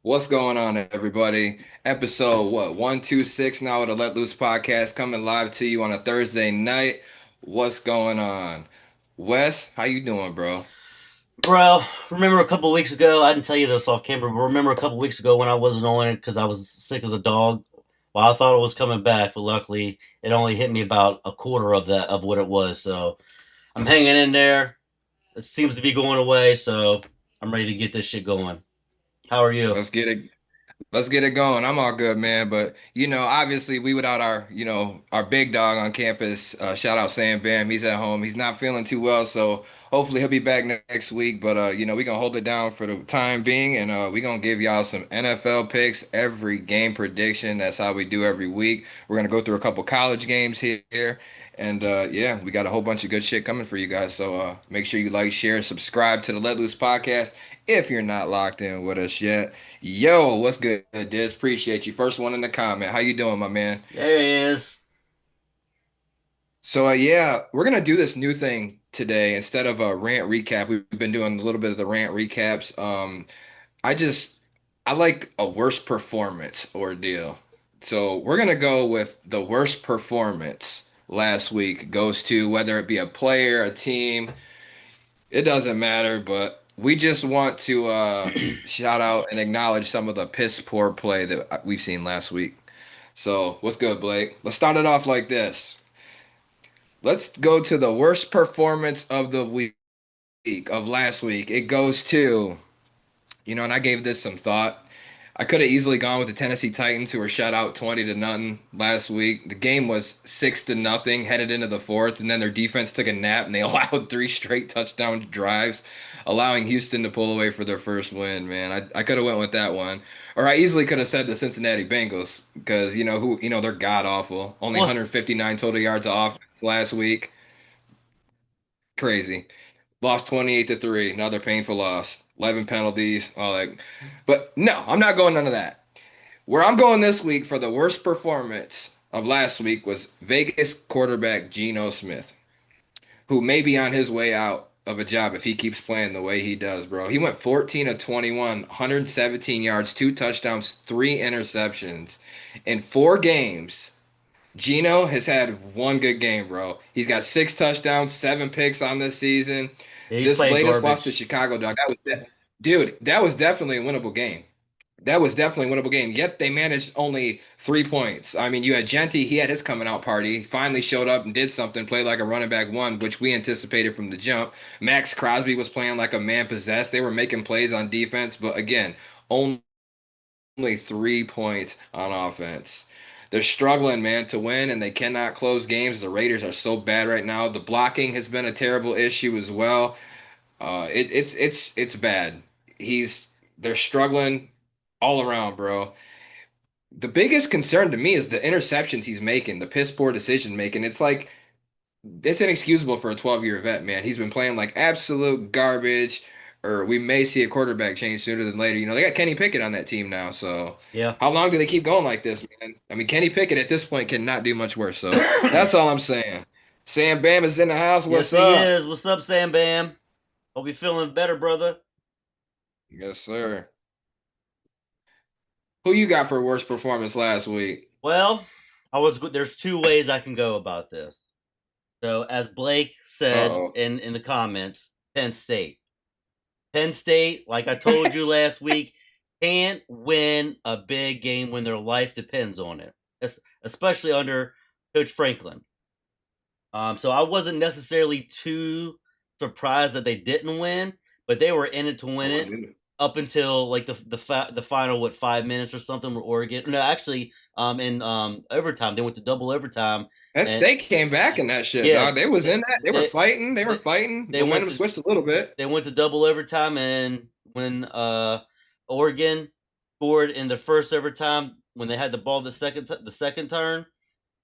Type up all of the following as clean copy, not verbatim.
What's going on, everybody? Episode what 126 now of the Let Loose podcast coming live to you on a Thursday night. What's going on? Wes, how you doing, bro? Bro, remember a couple weeks ago? I didn't tell you this off camera, but remember a couple weeks ago when I wasn't on it because I was sick as a dog? Well, I thought it was coming back, but luckily it only hit me about a quarter of that of what it was. So I'm hanging in there. It seems to be going away, so I'm ready to get this shit going. How are you? Let's get it. Let's get it going. I'm all good, man. But obviously we without our big dog on campus. Shout out Sam Bam. He's at home. He's not feeling too well, so hopefully he'll be back next week. But we're gonna hold it down for the time being, and we're gonna give y'all some NFL picks, every game prediction. That's how we do every week. We're gonna go through a couple college games here. And yeah, we got a whole bunch of good shit coming for you guys. So make sure you like, share, subscribe to the Let Loose podcast if you're not locked in with us yet. Yo, what's good, Diz? Appreciate you. First one in the comment. How you doing, my man? There he is. So yeah, we're gonna do this new thing today. Instead of a rant recap, we've been doing a little bit of the rant recaps. I just I like a worst performance ordeal. So we're gonna go with the worst performance last week goes to whether it be a player, a team, it doesn't matter, but we just want to shout out and acknowledge some of the piss poor play that we've seen last week. So, what's good, Blake? Let's start it off like this. Let's go to the worst performance of the week of last week. It goes to, and I gave this some thought. I could have easily gone with the Tennessee Titans, who were shut out 20 to nothing last week. The game was 6 to nothing headed into the fourth, and then their defense took a nap and they allowed three straight touchdown drives, allowing Houston to pull away for their first win. Man, I could have went with that one, or I easily could have said the Cincinnati Bengals because they're god awful. Only Well, 159 total yards of offense last week. Crazy. Lost 28 to 3. Another painful loss. 11 penalties. All that. But no, I'm not going none of that. Where I'm going this week for the worst performance of last week was Vegas quarterback Geno Smith, who may be on his way out of a job if he keeps playing the way he does, bro. He went 14 of 21, 117 yards, two touchdowns, three interceptions in four games. Geno has had one good game, bro. He's got six touchdowns, seven picks on this season. yeah, he's This playing latest loss to garbage. Chicago, dog. Dude, that was definitely a winnable game. That was definitely a winnable game. Yet they managed only 3 points. I mean, you had Genty, he had his coming out party, finally showed up and did something, played like a running back one, which we anticipated from the jump. Max Crosby was playing like a man possessed. They were making plays on defense, but again, only 3 points on offense. They're struggling, man, to win, and they cannot close games. The Raiders are so bad right now. The blocking has been a terrible issue as well. It's bad. They're struggling all around, bro. The biggest concern to me is the interceptions he's making, the piss poor decision making. It's like it's inexcusable for a 12-year vet, man. He's been playing like absolute garbage, or we may see a quarterback change sooner than later. They got Kenny Pickett on that team now, so Yeah. how long do they keep going like this, man? I mean, Kenny Pickett at this point cannot do much worse. So that's all I'm saying. Sam Bam is in the house. Yes, What's he up? is. What's up, Sam Bam? Hope you're feeling better, brother. Yes, sir. Who you got for worst performance last week? Well, there's two ways I can go about this. So, as Blake said Uh-oh. in the comments, Penn State. Penn State, like I told you last week, can't win a big game when their life depends on it, especially under Coach Franklin. So I wasn't necessarily too surprised that they didn't win, but they were in it to I win it wasn't up until like the final 5 minutes or something with Oregon. No, actually, in overtime they went to double overtime, Penn and State came back in that shit, yeah, dog. They was they in that. They were they, fighting. They were they, fighting. they went Momentum to switched a little bit. they went to double overtime, and when Oregon scored in the first overtime when they had the ball the second turn,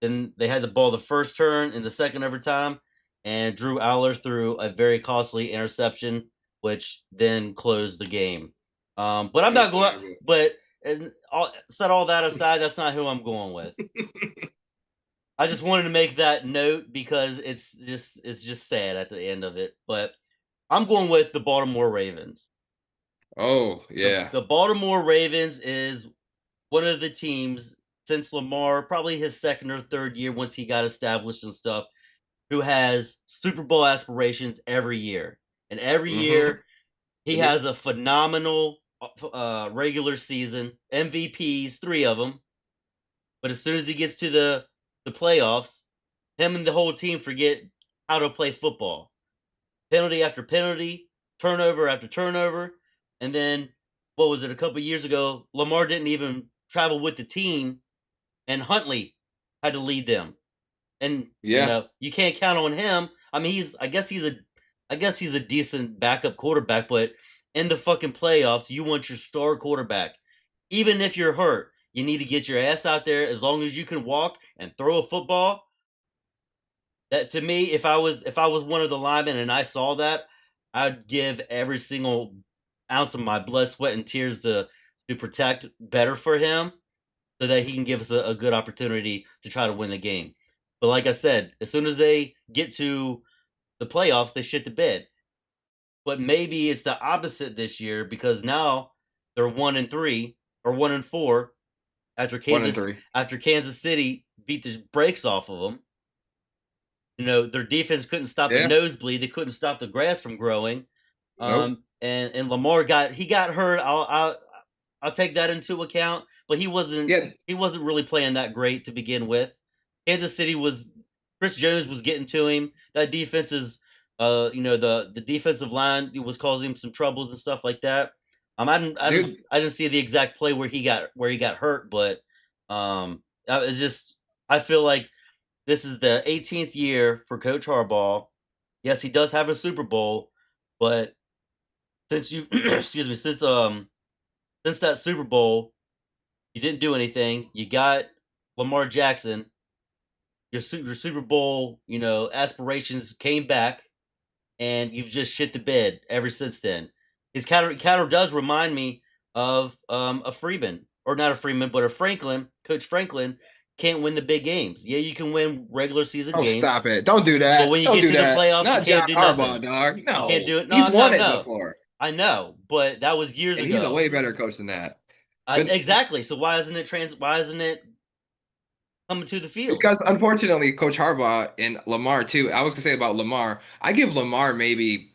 then they had the ball the first turn in the second overtime, and Drew Aller threw a very costly interception, which then closed the game. But I'm That was not going. terrible. But set all that aside, that's not who I'm going with. I just wanted to make that note because it's just sad at the end of it. But I'm going with the Baltimore Ravens. Oh, The yeah. the Baltimore Ravens is one of the teams since Lamar, probably his second or third year once he got established and stuff, who has Super Bowl aspirations every year. And every Mm-hmm. year he has a phenomenal regular season, MVPs, three of them. But as soon as he gets to the playoffs, him and the whole team forget how to play football. Penalty after penalty, turnover after turnover, and then what was it? A couple years ago, Lamar didn't even travel with the team, and Huntley had to lead them. And Yeah. you can't count on him. I mean, I guess he's a decent backup quarterback, but in the fucking playoffs, you want your star quarterback. Even if you're hurt, you need to get your ass out there as long as you can walk and throw a football. That to me, if I was one of the linemen and I saw that, I'd give every single ounce of my blood, sweat, and tears to protect better for him so that he can give us a good opportunity to try to win the game. But like I said, as soon as they get to the playoffs, they shit the bed. But maybe it's the opposite this year because now they're 1-3 or 1-4 after One and Kansas three. after Kansas City beat the brakes off of them. Their defense couldn't stop the Yeah. nosebleed. They couldn't stop the grass from growing. Nope. And Lamar got hurt. I'll take that into account, but Yeah. he wasn't really playing that great to begin with. Kansas City was Chris Jones was getting to him. That defense is the defensive line was causing him some troubles and stuff like that. Dude, I didn't see the exact play where he got hurt, but it's just I feel like this is the 18th year for Coach Harbaugh. Yes, he does have a Super Bowl, but since you excuse me, since that Super Bowl, you didn't do anything. You got Lamar Jackson. Your Super Bowl, aspirations came back, and you've just shit the bed ever since then. His counter does remind me of a Freeman, or not a Freeman, but a Franklin. Coach Franklin can't win the big games. Yeah, you can win regular season oh, games, stop it. Don't do but that. when you Don't get do to the that. playoffs, you Not John can't do Harbaugh, nothing. dog. You can't No. do it. He's No, won no, it no. before. I know, but that was years And he's a ago. way better coach than that. But Exactly. So why isn't it coming to the field? because unfortunately, Coach Harbaugh and Lamar too. I was gonna say about Lamar, I give Lamar maybe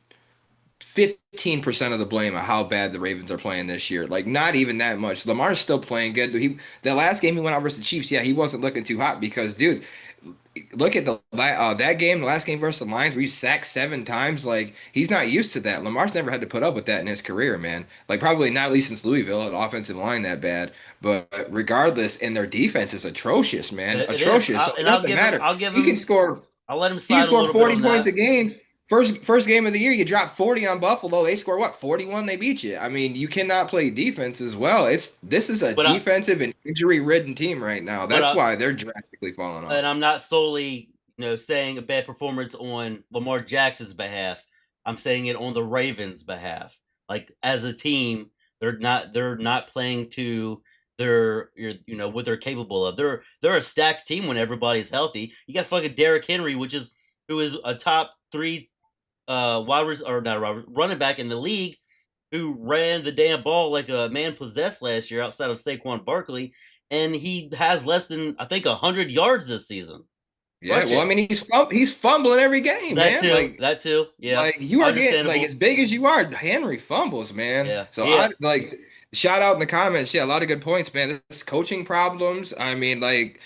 15% of the blame of how bad the Ravens are playing this year. Like not even that much. Lamar's still playing good. That last game he went out versus the Chiefs, yeah, he wasn't looking too hot because dude, look at that game, the last game versus the Lions, where he sacked 7 times. Like he's not used to that. Lamar's never had to put up with that in his career, man. Like probably not at least since Louisville, an offensive line that bad. But regardless, and their defense is atrocious, man, It is, atrocious. So it and I'll doesn't give him. matter. I'll give He can him. score. I'll let him He can slide a score little bit 40 on points that. a game. First game of the year, you drop 40 on Buffalo. They score what? 41, they beat you. I mean, you cannot play defense as well. This is a But I, defensive and injury-ridden team right now. but That's I, why they're drastically falling off. and I'm not solely, saying a bad performance on Lamar Jackson's behalf. I'm saying it on the Ravens' behalf. Like as a team, they're not playing to what they're capable of. They're a stacked team when everybody's healthy. You got fucking Derrick Henry, who is a top three or not running back in the league, who ran the damn ball like a man possessed last year outside of Saquon Barkley, and he has less than I think 100 yards this season Yeah, well, I rushing. mean, he's fumbling every game, That man. too, that too. Yeah, You are getting like as understandable. big as you are. Henry fumbles, man. Yeah, So I like shout out in the comments. Yeah, a lot of good points, man. This coaching problems. I mean, like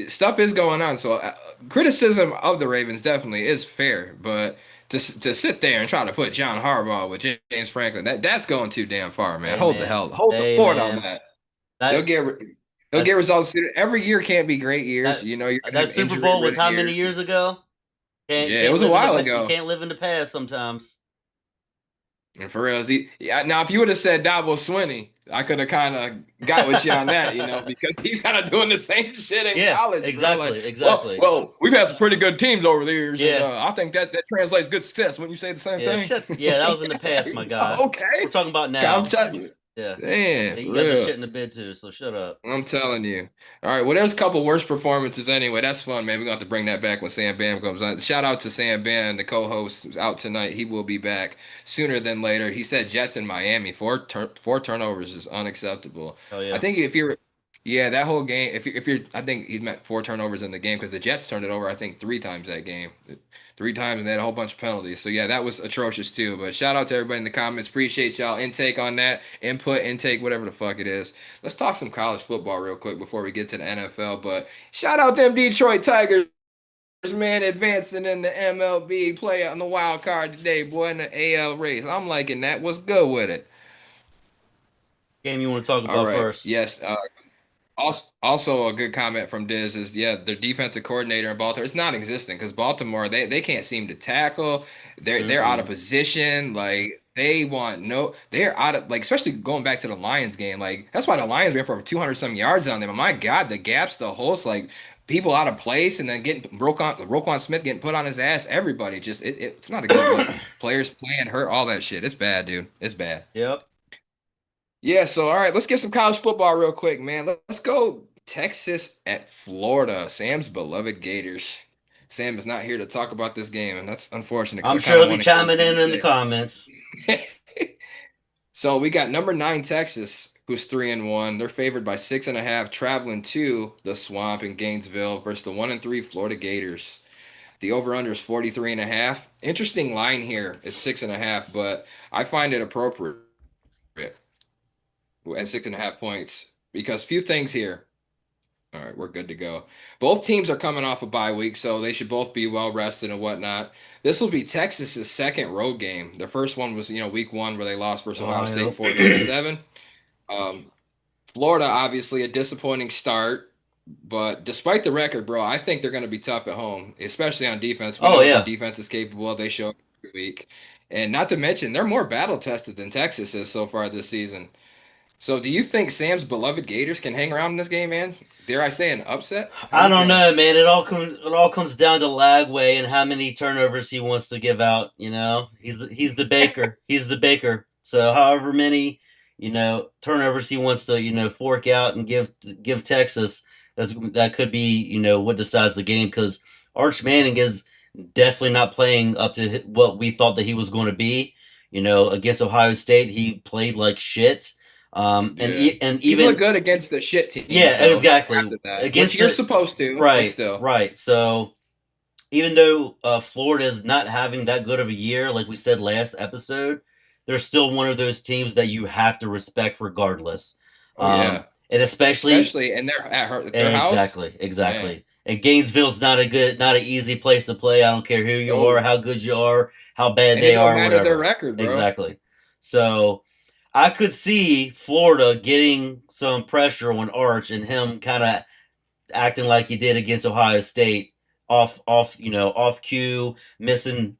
stuff is going on. So criticism of the Ravens definitely is fair, but to sit there and try to put John Harbaugh with James Franklin, that's going too damn far, man. hey man, Hold the hey fort on man. that. They'll That get they'll get that's results. Every year can't be great years. that You know, you're gonna that have Super injury Bowl was ridden how many years. years ago? Can't you Yeah, it can't was a live in while you ago. can't live in the past sometimes. And for real, yeah. Now, if you would have said Dabo Swinney, I could have kind of got with you on that, because he's kind of doing the same shit in Yeah, college, bro. Like, exactly, exactly. we've had some pretty good teams over the years, and Yeah, I think that translates good success. When you say the same yeah. thing, Shut. Yeah, that was in the past, my guy. okay. We're talking about I'm now. telling you. Yeah. Damn, And for you guys are real. shitting the bed too, so shut up. I'm telling you. All right. Well, there's a couple worst performances anyway. That's fun, man. We're going to have to bring that back when Sam Bam comes on. Shout out to Sam Bam, the co-host who's out tonight. He will be back sooner than later. He said Jets in Miami. Four turnovers is unacceptable. Hell I yeah. think if you're, yeah, that whole game, if you're, I think he's meant four turnovers in the game because the Jets turned it over, I think, three times that game. Three times and they had a whole bunch of penalties. So yeah, that was atrocious too. But shout out to everybody in the comments. Appreciate y'all intake on that. Input, intake, whatever the fuck it is. Let's talk some college football real quick before we get to the NFL. But shout out them Detroit Tigers, man, advancing in the MLB, play on the wild card today, boy, in the AL race. I'm liking that. What's good with it? Game you want to talk All about right. first? Yes. Also, a good comment from Diz is yeah, their defensive coordinator in Baltimore is non-existent because Baltimore they can't seem to tackle. They're out of Mm-mm. position. Like they want no, they're out of like especially going back to the Lions game. Like that's why the Lions ran for over 200 some yards on them. And my God, the gaps, the holes, like people out of place, and then getting Roquan Smith getting put on his ass. Everybody just it's not a good look. Players playing hurt, all that shit. It's bad, dude. It's bad. Yep. Yeah, so all right, let's get some college football real quick, man. Let's go Texas at Florida. Sam's beloved Gators. Sam is not here to talk about this game, and that's unfortunate because I'm I sure kind they'll of be want to hear what chiming he has in the to comments. say. So we got number nine Texas, who's 3-1. They're favored by 6.5, traveling to the Swamp in Gainesville versus the 1-3 Florida Gators. The over/under is 43.5. Interesting line here at 6.5, but I find it appropriate at 6.5 points because few things here. All right, we're good to go. Both teams are coming off a bye week, so they should both be well rested and whatnot. This will be Texas's second road game. Their first one was, week one where they lost versus Ohio State Ohio. 14-7. Um, Florida, obviously a disappointing start, but despite the record, bro, I think they're going to be tough at home, especially on defense. We Oh know what their yeah. defense is capable of. They show up every week. And not to mention, they're more battle tested than Texas is so far this season. So do you think Sam's beloved Gators can hang around in this game, man? Dare I say an upset? How I you don't feeling? know, man. It all comes down to Lagway and how many turnovers he wants to give out. He's the baker. He's the baker. So however many turnovers he wants to fork out and give Texas, that could be what decides the game because Arch Manning is definitely not playing up to what we thought that he was going to be. Against Ohio State, he played like shit. And Yeah. and He's looked even good against the shit teams yeah, though, exactly. after that, which Against you're the supposed to, but right, still. right. So even though Florida is not having that good of a year, like we said last episode, they're still one of those teams that you have to respect regardless. Oh yeah. And especially Especially and they're at their house. exactly, Man. exactly. And Gainesville's not an easy place to play. I don't care who you are, Oh. how good you are, how bad And it they don't are, matter their whatever. record, bro. Exactly. So I could see Florida getting some pressure on Arch and him kind of acting like he did against Ohio State, off cue, missing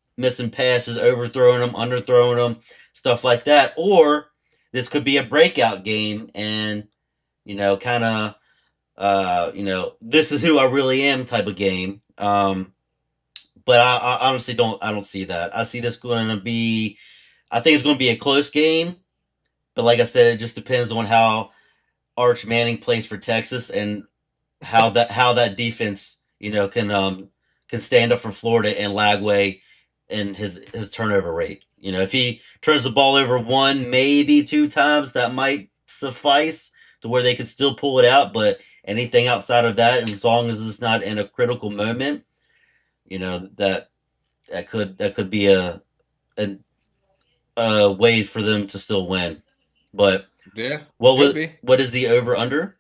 passes, overthrowing them, underthrowing them, stuff like that. Or this could be a breakout game, and kind of this is who I really am type of game. But I honestly don't see that. I see this going to be. I think it's going to be a close game, but like I said, it just depends on how Arch Manning plays for Texas and how that defense can stand up for Florida and Lagway and his turnover rate. If he turns the ball over one, maybe two times, that might suffice to where they could still pull it out. But anything outside of that, and as long as it's not in a critical moment, that could be a, a way for them to still win. But Yeah, what could was be. what is the over under?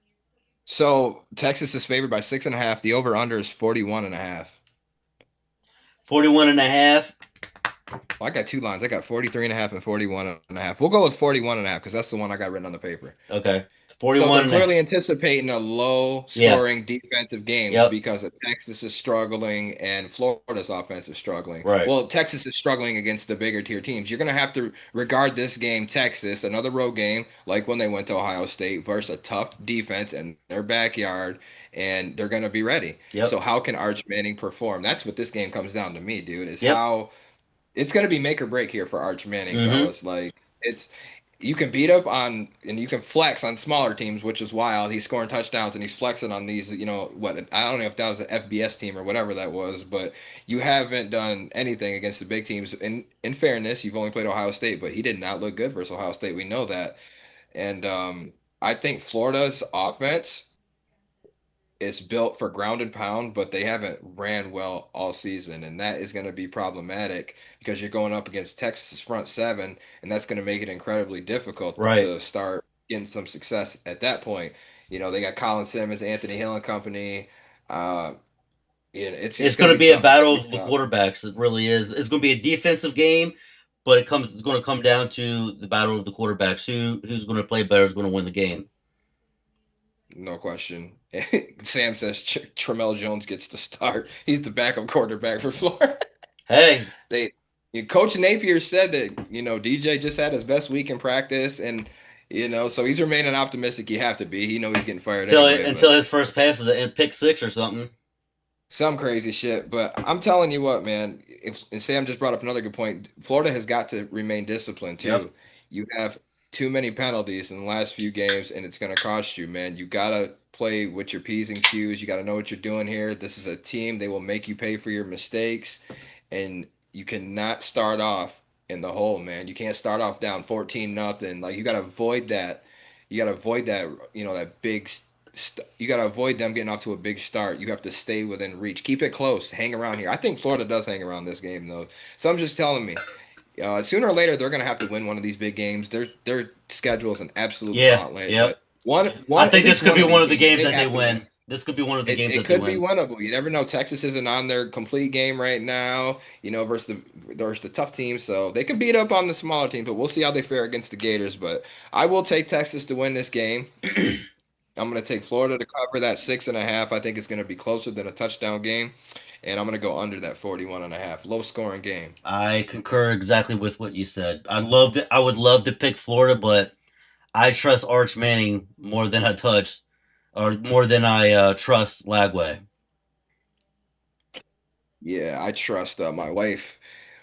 So Texas is favored by 6.5. The over/under is 41.5. 41 and a half. Well, I got two lines. I got 43.5 and 41.5. We'll go with 41.5 because that's the one I got written on the paper. Okay. So 41 they're and a clearly anticipating a low yeah. scoring defensive game Yep. because of Texas is struggling and Florida's offense is struggling. Right. Well, Texas is struggling against the bigger tier teams. You're going to have to regard this game, Texas, another road game, like when they went to Ohio State versus a tough defense in their backyard, and they're going to be ready. So Yep. how can Arch Manning perform? That's what this game comes down to me, dude, is Yep. how it's going to be make or break here for Arch Manning, Mm-hmm. fellas. Like it's you can beat up on and you can flex on smaller teams, which is wild. He's scoring touchdowns and he's flexing on these, what I don't know if that was an FBS team or whatever that was, but you haven't done anything against the big teams. In fairness, you've only played Ohio State, but he did not look good versus Ohio State. We know that. And I think Florida's offense is built for ground and pound, but they haven't ran well all season, and that is going to be problematic because you're going up against Texas front seven, and that's going to make it incredibly difficult Right. to start getting some success at that point. They got Colin Simmons, Anthony Hill and company. Uh, it's It's just going going to to be be a tough. It's going battle to be of the tough. quarterbacks. It really is. It's going to be a defensive game, but it's going to come down to the battle of the quarterbacks. Who's going to play better is going to win the game. No question. Sam says Tramel Jones gets the start. He's the backup quarterback for Florida. Hey, They Coach Napier said that, DJ just had his best week in practice and so he's remaining optimistic. You have to be. He knows he's getting fired anyway, until but his first pass is a pick six or something. some crazy shit. But I'm telling you what, man, and Sam just brought up another good point. Florida has got to remain disciplined Yep. too. You have too many penalties in the last few games and it's going to cost you, man. You got to play with your P's and Q's. You got to know what you're doing here. This is a team. They will make you pay for your mistakes. And you cannot start off in the hole, man. You can't start off down 14 nothing. Like you got to avoid that. You got to avoid that, that big you got to avoid them getting off to a big start. You have to stay within reach. Keep it close. Hang around here. I think Florida does hang around this game though. So I'm just telling me, sooner or later they're going to have to win one of these big games. Their schedule is an absolute Yeah. gauntlet, Yep. but I at think this least could one be of one these of the games games they that they have to win. win. This could be one of the games It that they could be win. winnable. You never know. Texas isn't on their complete game right now, versus the tough teams. So they can beat up on the smaller team, but we'll see how they fare against the Gators. But I will take Texas to win this game. I'm going to take Florida to cover that 6.5. I think it's going to be closer than a touchdown game. And I'm going to go under that 41.5. Low scoring game. I concur exactly with what you said. I would love to pick Florida, but I trust Arch Manning more than I touch, or more than I trust Lagway. Yeah, I trust my wife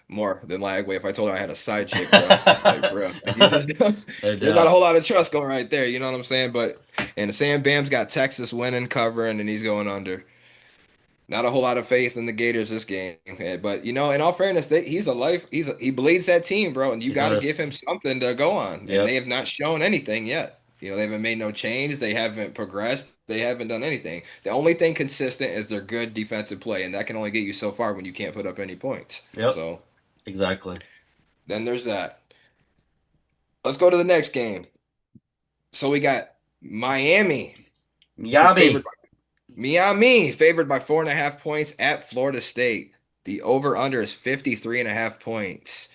more than Lagway. If I told her I had a side chick, bro, like for real, like you just No there's not a doubt. whole lot of trust going right there. You know what I'm saying? But and Sam Bam's got Texas winning, covering, and he's going under. Not a whole lot of faith in the Gators this game, but in all fairness, he bleeds that team, bro, and you He got to give does. him something to go on, and they Yep. have not shown anything yet. They haven't made no change, they haven't progressed, they haven't done anything. The only thing consistent is their good defensive play, and that can only get you so far when you can't put up any points. Yep. So Exactly. then there's that. Let's go to the next game. So we got Miami, who's Miami. favored by 4.5 points at Florida State. The over-under is 53.5 points.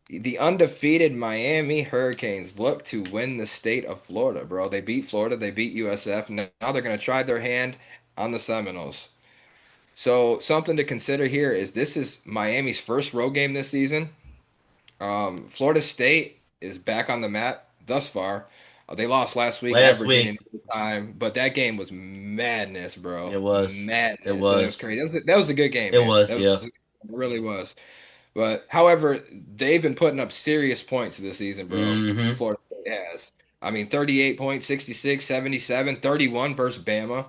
The undefeated Miami Hurricanes look to win the state of Florida, bro. They beat Florida, they beat USF. Now they're going to try their hand on the Seminoles. So something to consider here is this is Miami's first road game this season. Florida State is back on the map thus far. They lost last week at Last Virginia week. in overtime, but that game was madness, It bro. was. It Madness. It was was. crazy. That was a good game, It man. was. That Yeah. was, it really was. But however, they've been putting up serious points this season, bro. Mm-hmm. Florida State has. I mean, 38 points, 66, 77, 31 versus Bama.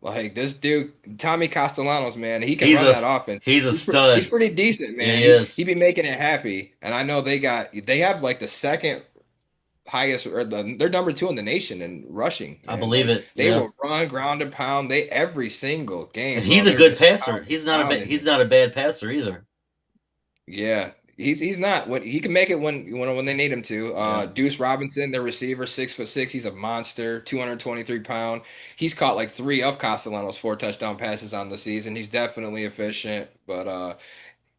Like this dude, Tommy Castellanos, man, he can He's run a that offense. he's a He's stud. pretty decent, Yeah, man. he He is. be making it happy. And I know they have like the second highest or they're number two in the nation in rushing, I man. believe Like it. they Yeah. will run ground and pound. They every single And game, bro. he's a They're good just passer. pounding, pounding He's you. not a bad passer either. Yeah. He's not when he can make it when they need him to. Yeah. Deuce Robinson, their receiver, 6'6". He's a monster, 223 pound. He's caught like three of Castellanos' four touchdown passes on the season. He's definitely efficient, but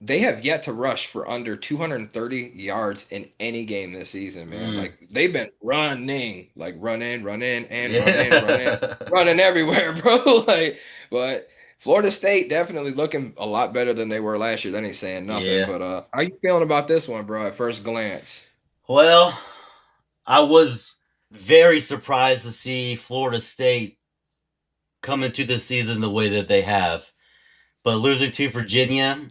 they have yet to rush for under 230 yards in any game this season, man. Mm. Like they've been running, like run in, and Yeah. running everywhere, bro. Like, but Florida State definitely looking a lot better than they were last year. That ain't saying nothing. Yeah. But how you feeling about this one, bro? At first glance, Well, I was very surprised to see Florida State come into this season the way that they have. But losing to Virginia,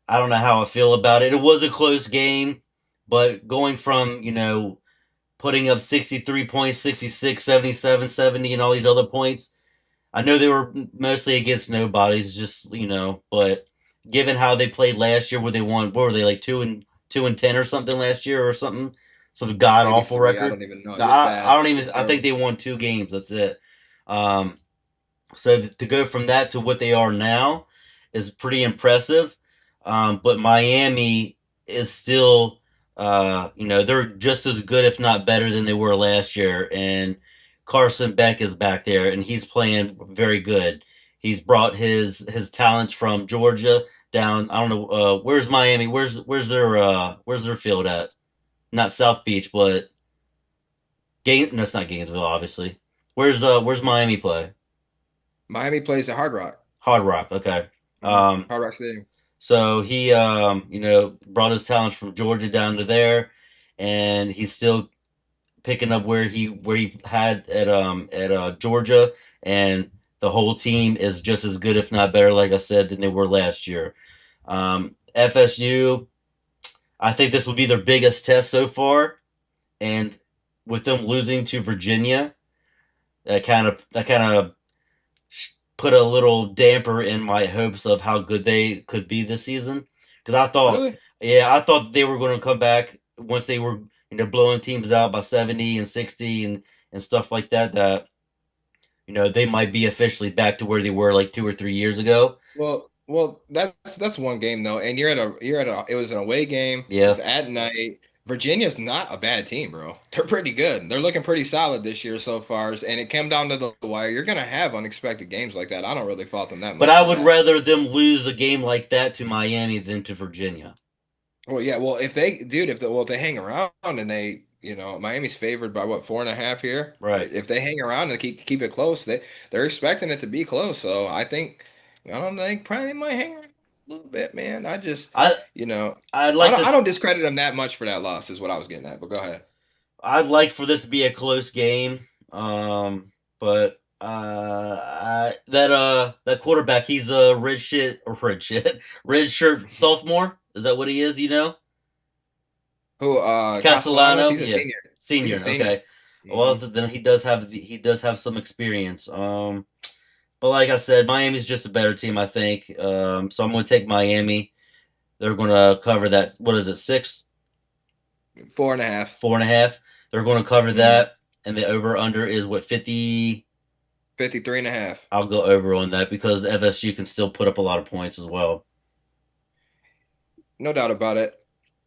I don't know how I feel about it. It was a close game, But going from, putting up 63 points, 66, 77, 70, and all these other points, I know they were mostly against nobodies, just, but given how they played last year, where they won, what were they, like 2-10 or something last year or something? Some god Maybe awful three. I record. don't even know. No, It was I bad. don't It was even, I think terrible. they won 2 games. That's it. Um, so to go from that to what they are now is pretty impressive. But Miami is still, they're just as good, if not better, than they were last year. And Carson Beck is back there, and he's playing very good. He's brought his talents from Georgia down. I don't know where's Miami. Where's their field at? Not South Beach, but No, it's not Gainesville, obviously. Where's Miami play? Miami plays at Hard Rock. Hard Rock. Okay. Um, Hard Rock Stadium. So he, brought his talents from Georgia down to there, and he's still picking up where he had at Georgia, and the whole team is just as good, if not better, like I said, than they were last year. FSU, I think this would be their biggest test so far, and with them losing to Virginia, that kind of put a little damper in my hopes of how good they could be this season. Because Really? I thought that they were going to come back once they were, blowing teams out by 70 and 60 and stuff like that. That they might be officially back to where they were like 2 or 3 years ago. Well, that's one game though, and you're at a. It was an away game. Yeah, It's at night. Virginia's not a bad team, bro. They're pretty good. They're looking pretty solid this year so far, and it came down to the wire. You're gonna have unexpected games like that. I don't really fault them that but much I for would that. rather them lose a game like that to Miami than to Virginia. Well, yeah. Well, if they, dude, if they hang around and Miami's favored by what 4.5 here. Right. If they hang around and keep it close, they're expecting it to be close. So I don't think probably might hang around a little bit, man. I You know, I'd I like to don't I don't discredit them that much for that loss, is what I was getting at. But go ahead. I'd like for this to be a close game. But that quarterback, he's a red shirt sophomore. Is that what he is? Who? Castellanos. Castellano, He's a yeah, senior. He's a senior. senior. Okay, well Hmm. then he does have some experience. But like I said, Miami's just a better team, I think. So I'm going to take Miami. They're going to cover that. What is it? 6, 4.5. 4.5. They're going to cover Hmm. that, and the over under is what, 50. 53.5. I'll go over on that because FSU can still put up a lot of points as well. No doubt about it.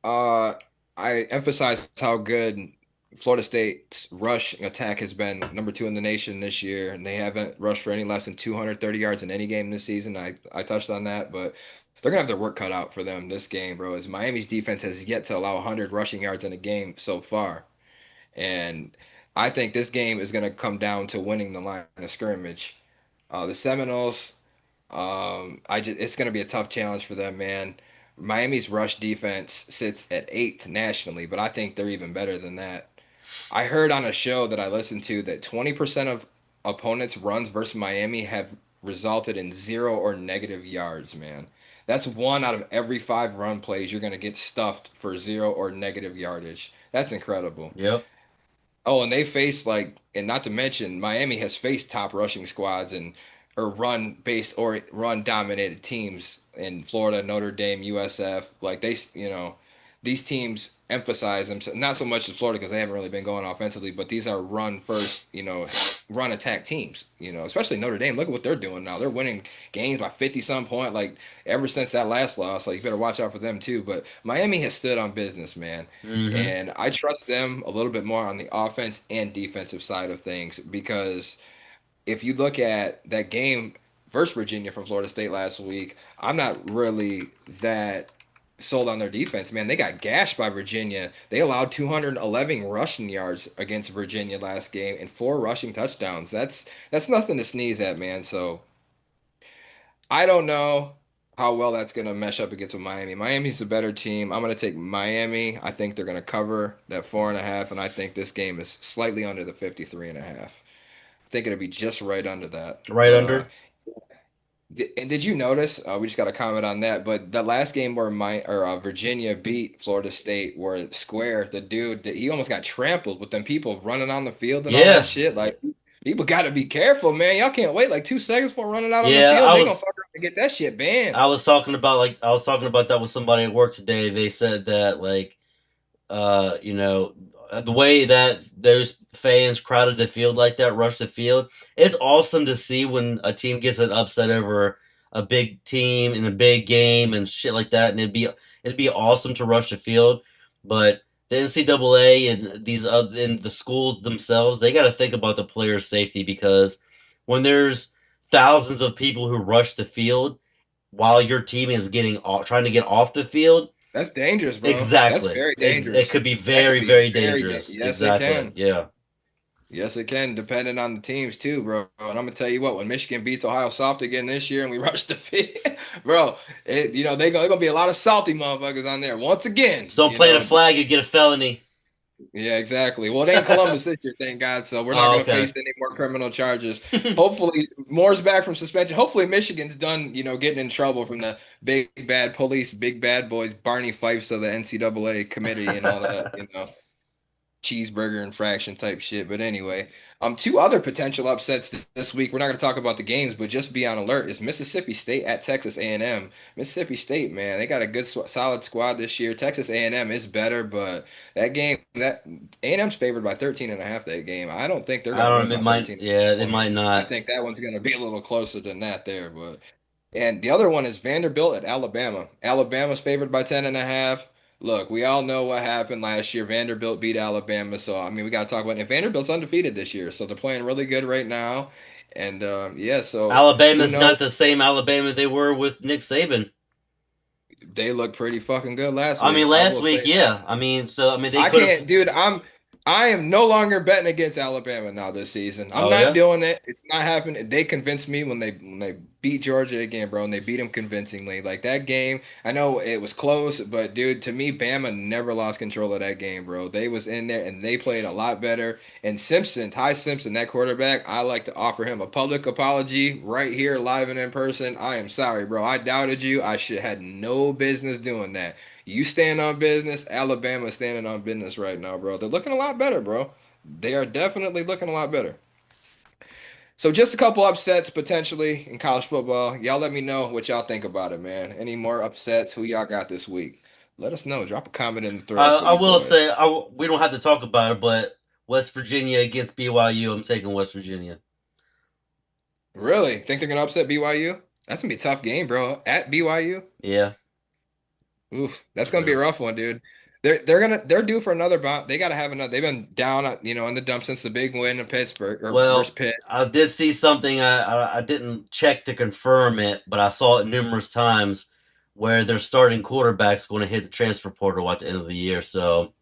Uh, I emphasize how good Florida State's rush attack has been, number two in the nation this year, and they haven't rushed for any less than 230 yards in any game this season. I touched on that, but they're gonna have their work cut out for them this game, bro. As Miami's defense has yet to allow 100 rushing yards in a game so far, and I think this game is gonna come down to winning the line of scrimmage. The Seminoles. It's going to be a tough challenge for them, man. Miami's rush defense sits at eighth nationally, but I think they're even better than that. I heard on a show that I listened to that 20% of opponents' runs versus Miami have resulted in 0 or negative yards, man. That's one out of every five run plays you're going to get stuffed for 0 or negative yardage. That's incredible. Yep. Oh, and they face and not to mention, Miami has faced top rushing squads or run based or run dominated teams in Florida, Notre Dame, USF. These teams emphasize them, not so much in Florida because they haven't really been going offensively, but these are run first, run attack teams, especially Notre Dame. Look at what they're doing now. They're winning games by 50 some point, like ever since that last loss. Like you better watch out for them too. But Miami has stood on business, man. Mm-hmm. And I trust them a little bit more on the offense and defensive side of things because if you look at that game versus Virginia from Florida State last week, I'm not really that sold on their defense, man. They got gashed by Virginia. They allowed 211 rushing yards against Virginia last game and four rushing touchdowns. That's nothing to sneeze at, man. So I don't know how well that's going to mesh up against with Miami. Miami's the better team. I'm going to take Miami. I think they're going to cover that 4.5, and I think this game is slightly under the 53.5. I think it'll be just right under that. Right But under. And did you notice? We just got a comment on that, but the last game where Virginia beat Florida State, where Square, the dude, that he almost got trampled with them people running on the field and all that Yeah, shit. Like people got to be careful, man. Y'all can't wait like 2 seconds for running out on the yeah. field. They gonna fuck around and get that shit banned. I was talking about that with somebody at work today. They said that like you know, the way that those fans crowded the field like that, rushed the field. It's awesome to see when a team gets an upset over a big team in a big game and shit like that, and it'd be awesome to rush the field. But the NCAA and these other and the schools themselves, they got to think about the players' safety because when there's thousands of people who rush the field while your team is trying to get off the field. That's dangerous, bro. That's Exactly. very It dangerous. could be That could very, be very very dangerous. yes, it Exactly. can. Yeah. Yes, it can, depending on the teams too, bro. And I'm gonna tell you what, when Michigan beats Ohio Soft again this year and we rush the field, bro, they're gonna be a lot of salty motherfuckers on there once again. So don't play the flag, you get a felony. Yeah, exactly. Well, it ain't Columbus this year, thank God. So we're not Oh, gonna okay. face any more criminal charges. Hopefully, Moore's back from suspension. Hopefully, Michigan's done, getting in trouble from the big bad police, big bad boys, Barney Fifes of the NCAA committee and all that. Cheeseburger infraction type shit. But anyway, two other potential upsets this week. We're not going to talk about the games, but just be on alert. Is Mississippi State at Texas A&M. Mississippi State, man, they got a good solid squad this year. Texas A&M is better, but that A&M's favored by 13 and a half that game. I don't think they're going I to don't win know. It by might. 13 Yeah, it might points. I not. think that one's going to be a little closer than that there, but and the other one is Vanderbilt at Alabama. Alabama's favored by 10 and a half. Look, we all know what happened last year. Vanderbilt beat Alabama. So, I mean, we got to talk about it. And Vanderbilt's undefeated this year. So they're playing really good right now. And yeah, so who Alabama's knows? not the same Alabama they were with Nick Saban. They looked pretty fucking good last I mean, week. I last will say week, that. yeah. I mean, so I mean, they I could have. can't, dude. I am no longer betting against Alabama now this season. I'm Oh not yeah. doing it. It's not happening. They convinced me when they beat Georgia again, bro, and they beat them convincingly. Like that game, I know it was close, but dude, to me, Bama never lost control of that game, bro. They was in there and they played a lot better. And Simpson, Ty Simpson, that quarterback, I like to offer him a public apology right here, live and in person. I am sorry, bro. I doubted you. I should had no business doing that. You stand on business. Alabama's standing on business right now, bro. They're looking a lot better, bro. They are definitely looking a lot better. So just a couple upsets potentially in college football. Y'all let me know what y'all think about it, man. Any more upsets? Who y'all got this week? Let us know. Drop a comment in the thread for I you will boys. say we don't have to talk about it, but West Virginia against BYU, I'm taking West Virginia. Really? Think they're gonna upset BYU? That's gonna be a tough game, bro. At BYU? Yeah. Oof, that's gonna be a So, rough one, dude. They're due for another bounce. They gotta have another. They've been down, in the dump since the big win in Pittsburgh or versus well, Pitt. I did see something. I didn't check to confirm it, but I saw it numerous times where their starting quarterback's going to hit the transfer portal at the end of the year. So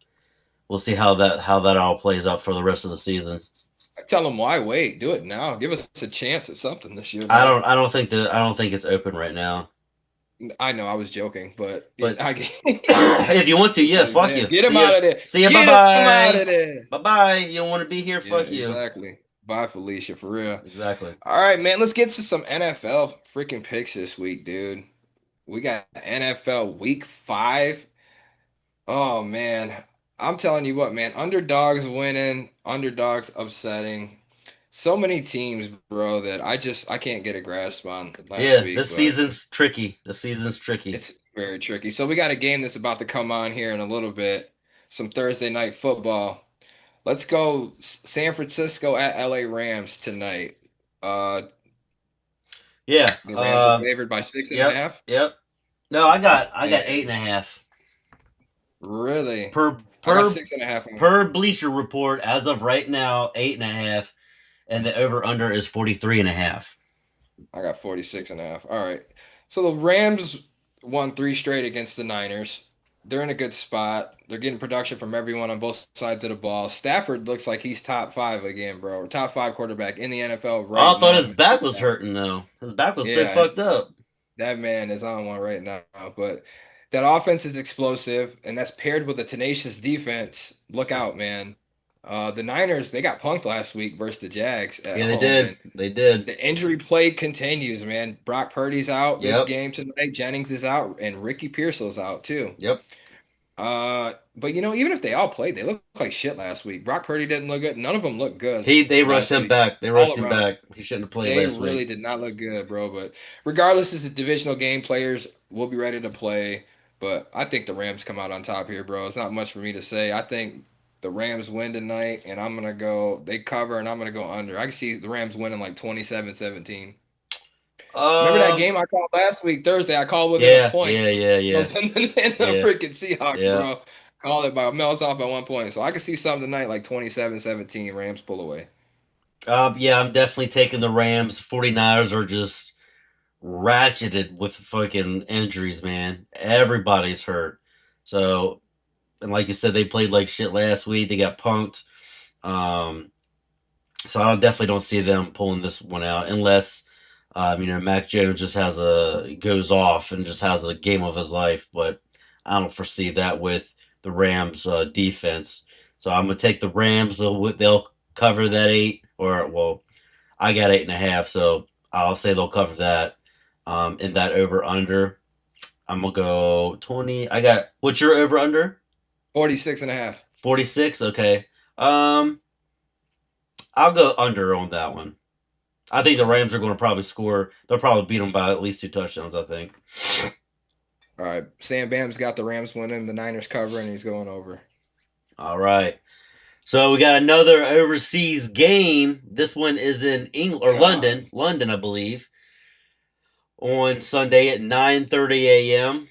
we'll see how that all plays out for the rest of the season. I tell them why wait? Do it now. Give us a chance at something this year, man. I don't think it's open right now. I know I was joking, but But I if you want to, yeah, hey fuck man, you. get him out of there. See ya. Bye Get him out bye. of there. Bye bye. You don't want to be here. Yeah, Fuck you. exactly. Bye, Felicia, for real. Exactly. All right, man. Let's get to some NFL freaking picks this week, dude. We got NFL Week 5. Oh man, I'm telling you what, man. Underdogs winning, underdogs upsetting. So many teams, bro, that I can't get a grasp on last Yeah, week, this but season's tricky. The season's tricky. it's very tricky. So we got a game that's about to come on here in a little bit. Some Thursday night football. Let's go San Francisco at LA Rams tonight. Uh, Yeah. the Rams are favored by six and a Yep. half. Yep. No, I got eight Man, and a half really? per I got per 6.5. per Bleacher Report as of right now. Eight and a half, and the over under is 43 and a half. I got 46.5. All right. So the Rams won three straight against the Niners. They're in a good spot. They're getting production from everyone on both sides of the ball. Stafford looks like he's top five again, bro. Or top five quarterback in the NFL Oh, right I thought now. his back was hurting though. His back was so Yeah, fucked up. that man is on one right now. But that offense is explosive, and that's paired with a tenacious defense. Look out, man. The Niners, they got punked last week versus the Jags at Yeah, they home, did. and They did. the injury plague continues, man. Brock Purdy's out this Yep. game tonight. Jennings is out, and Ricky Pearsall's out too. Yep. But even if they all played, they looked like shit last week. Brock Purdy didn't look good. None of them looked good They rushed last him week, back. They all rushed him around. back. He shouldn't have played They last really week. did not look good, bro. But regardless, it's a divisional game. Players will be ready to play. But I think the Rams come out on top here, bro. It's not much for me to say. I think the Rams win tonight, and I'm gonna go. They cover, and I'm gonna go under. I can see the Rams winning like 27-17. Remember that Um. game I called last week, Thursday? I called within a Yeah. point. Yeah. Yeah. You know, Yeah. in the Yeah. freaking Seahawks, Yeah. bro. Called it by Mel's off by 1 point. So I can see something tonight like 27-17. Rams pull away. Yeah. I'm definitely taking the Rams. 49ers are just ratcheted with fucking injuries, man. Everybody's hurt. So, and like you said, they played like shit last week. They got punked. Um, so I definitely don't see them pulling this one out unless, Mac Jones just goes off and just has a game of his life. But I don't foresee that with the Rams defense. So I'm gonna take the Rams. They'll cover that eight, or well, I got 8.5, so I'll say they'll cover that. In that over under, I'm gonna go 20. I got what's your over under? 46 and a half. 46. Okay. Um, I'll go under on that one. I think the Okay. Rams are going to probably score. They'll probably beat them by at least 2 touchdowns. I think. All right. Sam Bam's got the Rams winning, the Niners covering, and he's going over. All right. So we got another overseas game. This one is in England or God. London, I believe, on Sunday at 9:30 a.m.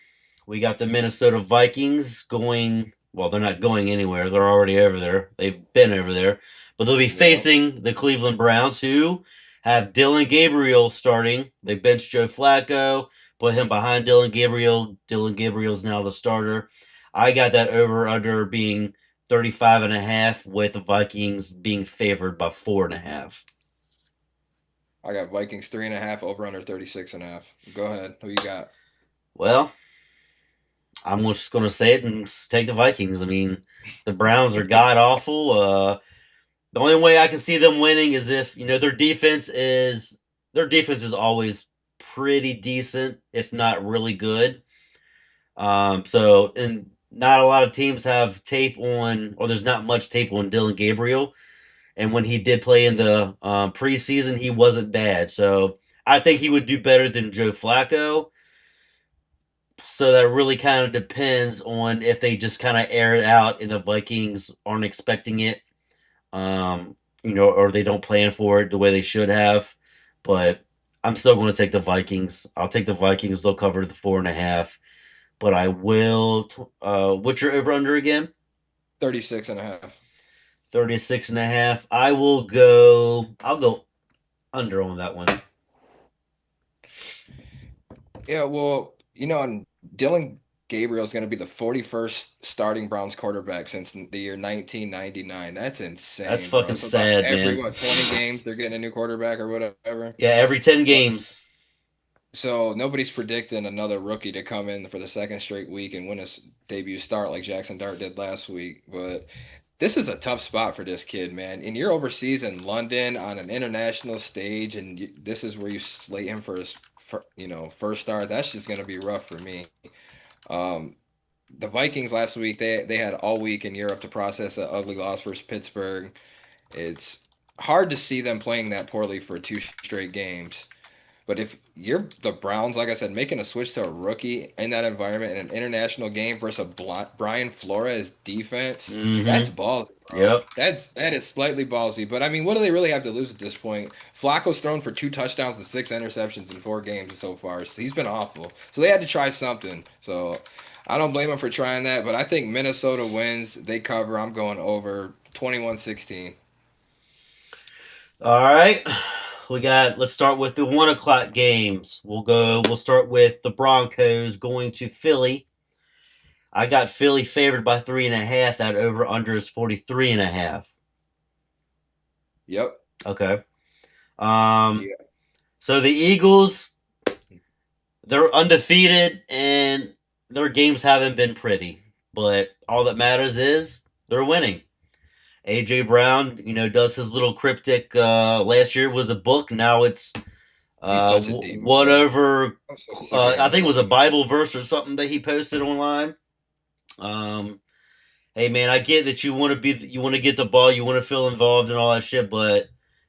We got the Minnesota Vikings going. Well, they're not going anywhere. They're already over there. They've been over there, but they'll be Yep. facing the Cleveland Browns, who have Dylan Gabriel starting. They benched Joe Flacco, put him behind Dylan Gabriel. Dylan Gabriel's now the starter. I got that over under being 35.5, with the Vikings being favored by 4.5. I got Vikings 3.5 over under 36 and a half. Go ahead. Who you got? Well, I'm just going to say it and take the Vikings. I mean, the Browns are god awful. The only way I can see them winning is if their defense is always pretty decent, if not really good. And not a lot of teams have tape on, or there's not much tape on Dylan Gabriel. And when he did play in the preseason, he wasn't bad. So I think he would do better than Joe Flacco. So that really kind of depends on if they just kind of air it out and the Vikings aren't expecting it, or they don't plan for it the way they should have. But I'm still going to take the Vikings. I'll take the Vikings. They'll cover the 4.5. But I will. What's your over under again? 36 and a half. 36.5. I will go. I'll go under on that one. Yeah, well, and Dylan Gabriel's going to be the 41st starting Browns quarterback since the year 1999. That's That's insane, bro. fucking So about sad, every, man. what, 20 games, they're getting a new quarterback or whatever. Yeah, every 10 games. So nobody's predicting another rookie to come in for the second straight week and win his debut start like Jackson Dart did last week. But this is a tough spot for this kid, man. And you're overseas in London on an international stage, and this is where you slate him for his, first start. That's just going to be rough for me. Um, the Vikings last week, they had all week in Europe to process an ugly loss versus Pittsburgh. It's hard to see them playing that poorly for two straight games. But if you're the Browns, like I said, making a switch to a rookie in that environment in an international game versus a Brian Flores defense, that's Mm-hmm. ballsy, bro. Yep. That is slightly ballsy. But I mean, what do they really have to lose at this point? Flacco's thrown for 2 touchdowns and 6 interceptions in 4 games so far. So he's been awful. So they had to try something. So I don't blame them for trying that. But I think Minnesota wins. They cover. I'm going over 21-16. All right. Let's start with the 1 o'clock games. We'll start with the Broncos going to Philly. I got Philly favored by 3.5. That over under is 43.5. Yep. Okay. Um, Yeah. so the Eagles, they're undefeated and their games haven't been pretty. But all that matters is they're winning. AJ Brown, does his little cryptic. Last year was a book. Now it's He's such a diva, bro. whatever. I'm so sick of I him, think it bro. was a Bible verse or something that he posted online. Um, hey man, I get that you want to get the ball, you want to feel involved and all that shit, but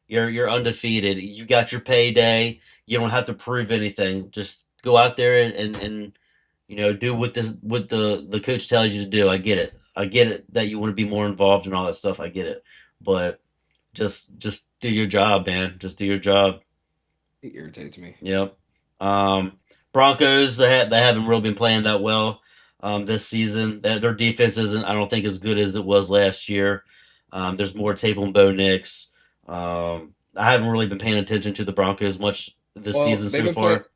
you're undefeated. You got your payday. You don't have to prove anything. Just go out there and do what the coach tells you to do. I get it. I get it that you want to be more involved and all that stuff. I get it, but just do your job, man. Just do your job. He irritates me. Yep. Um, Broncos they haven't really been playing that well this season. Their defense isn't I don't think as good as it was last year. There's more tape on Bo Nix. I haven't really been paying attention to the Broncos much this Well, season so far.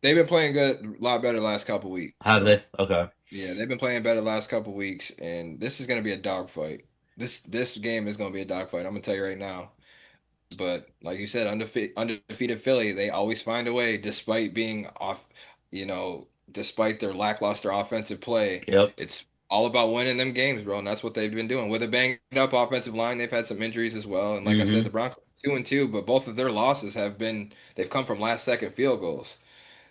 they've been playing good, a lot better the last couple weeks, Have bro. they? Okay. Yeah, they've been playing better the last couple weeks, and this is gonna be a dogfight. This game is gonna be a dogfight. I'm gonna tell you right now. But like you said, undefeated Philly, they always find a way, despite being off, despite their lackluster offensive play. Yep. It's all about winning them games, bro, and that's what they've been doing. With a banged up offensive line, they've had some injuries as well. And like I said, the Mm-hmm. Broncos 2-2, but both of their losses they've come from last second field goals.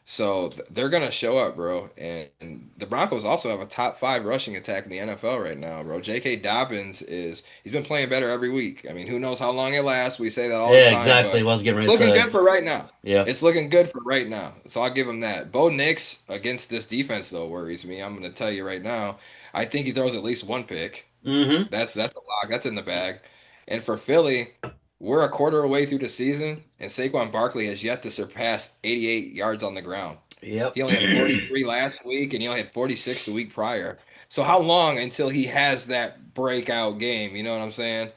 So they're gonna show up, bro. And the Broncos also have a top five rushing attack in the NFL right now, bro. J.K. Dobbins he's been playing better every week. I mean, who knows how long it lasts? We say that all the Yeah, time, exactly. but What I was getting it's ready to looking say. good for right now. Yeah. It's looking good for right now. So I'll give him that. Bo Nix against this defense though worries me. I'm gonna tell you right now. I think he throws at least one pick. Mm-hmm. That's a lock. That's in the bag. And for Philly, we're a quarter away through the season, and Saquon Barkley has yet to surpass 88 yards on the ground. Yep. He only had 43 last week, and he only had 46 the week prior. So how long until he has that breakout game? You know what I'm saying?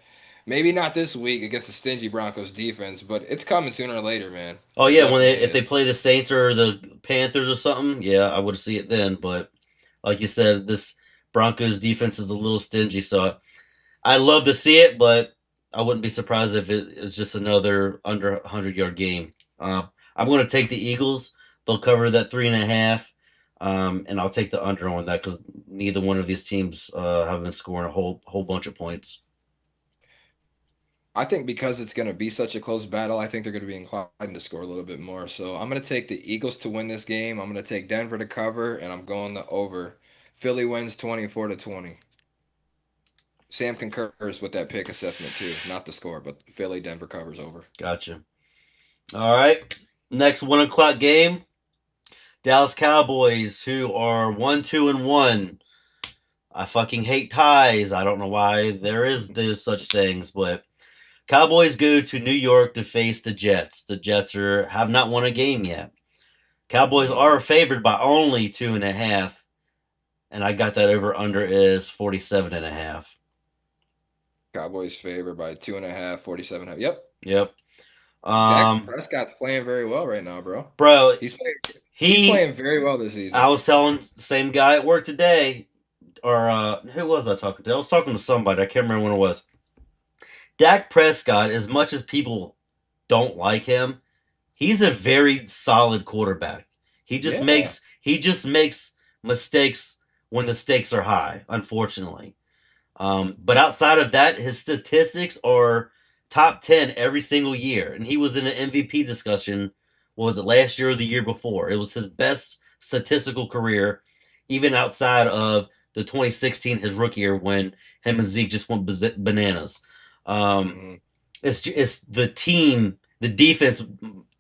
Maybe not this week against the stingy Broncos defense, but it's coming sooner or later, man. Oh It yeah, definitely if is. they play the Saints or the Panthers or something, yeah, I would see it then. But like you said, this Broncos defense is a little stingy, so I love to see it, but I wouldn't be surprised if it is just another under 100-yard game. I'm going to take the Eagles. They'll cover that 3.5, and I'll take the under on that because neither one of these teams have been scoring a whole bunch of points. I think because it's going to be such a close battle, I think they're going to be inclined to score a little bit more. So I'm going to take the Eagles to win this game. I'm going to take Denver to cover, and I'm going the over. Philly wins 24-20. Sam concurs with that pick assessment too, not the score, but Philly Denver covers over. Gotcha. All right, next 1 o'clock game. Dallas Cowboys, who are 1-2-1. I fucking hate ties. I don't know why there's such things, but Cowboys go to New York to face the Jets. The Jets have not won a game yet. Cowboys Mm. are favored by only 2.5, and I got that over under is 47.5. Cowboys favored by 2.5, 47.5. Yep. Yep. Dak Um, Prescott's playing very well right now, bro. bro, He's playing he's he playing very well this I season. was telling same guy at work today, or who was I talking to? I was talking to somebody. I can't remember when it was. Dak Prescott, as much as people don't like him, he's a very solid quarterback. Yeah. He just makes mistakes when the stakes are high, unfortunately. But outside of that, his statistics are top 10 every single year. And he was in an MVP discussion, what was it, last year or the year before? It was his best statistical career, even outside of the 2016, his rookie year, when him and Zeke just went bananas. Um, Mhm. it's the team, the defense.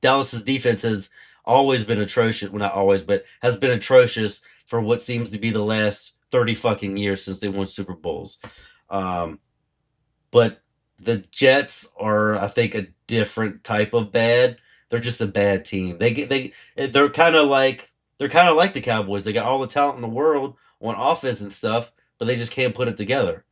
Dallas's defense has always been atrocious. Well, not always, but has been atrocious for what seems to be the last 30 fucking years since they won Super Bowls. Um, but the Jets are, I think, a different type of bad. They're just a bad team. They're kind of like the Cowboys. They got all the talent in the world on offense and stuff, but they just can't put it together.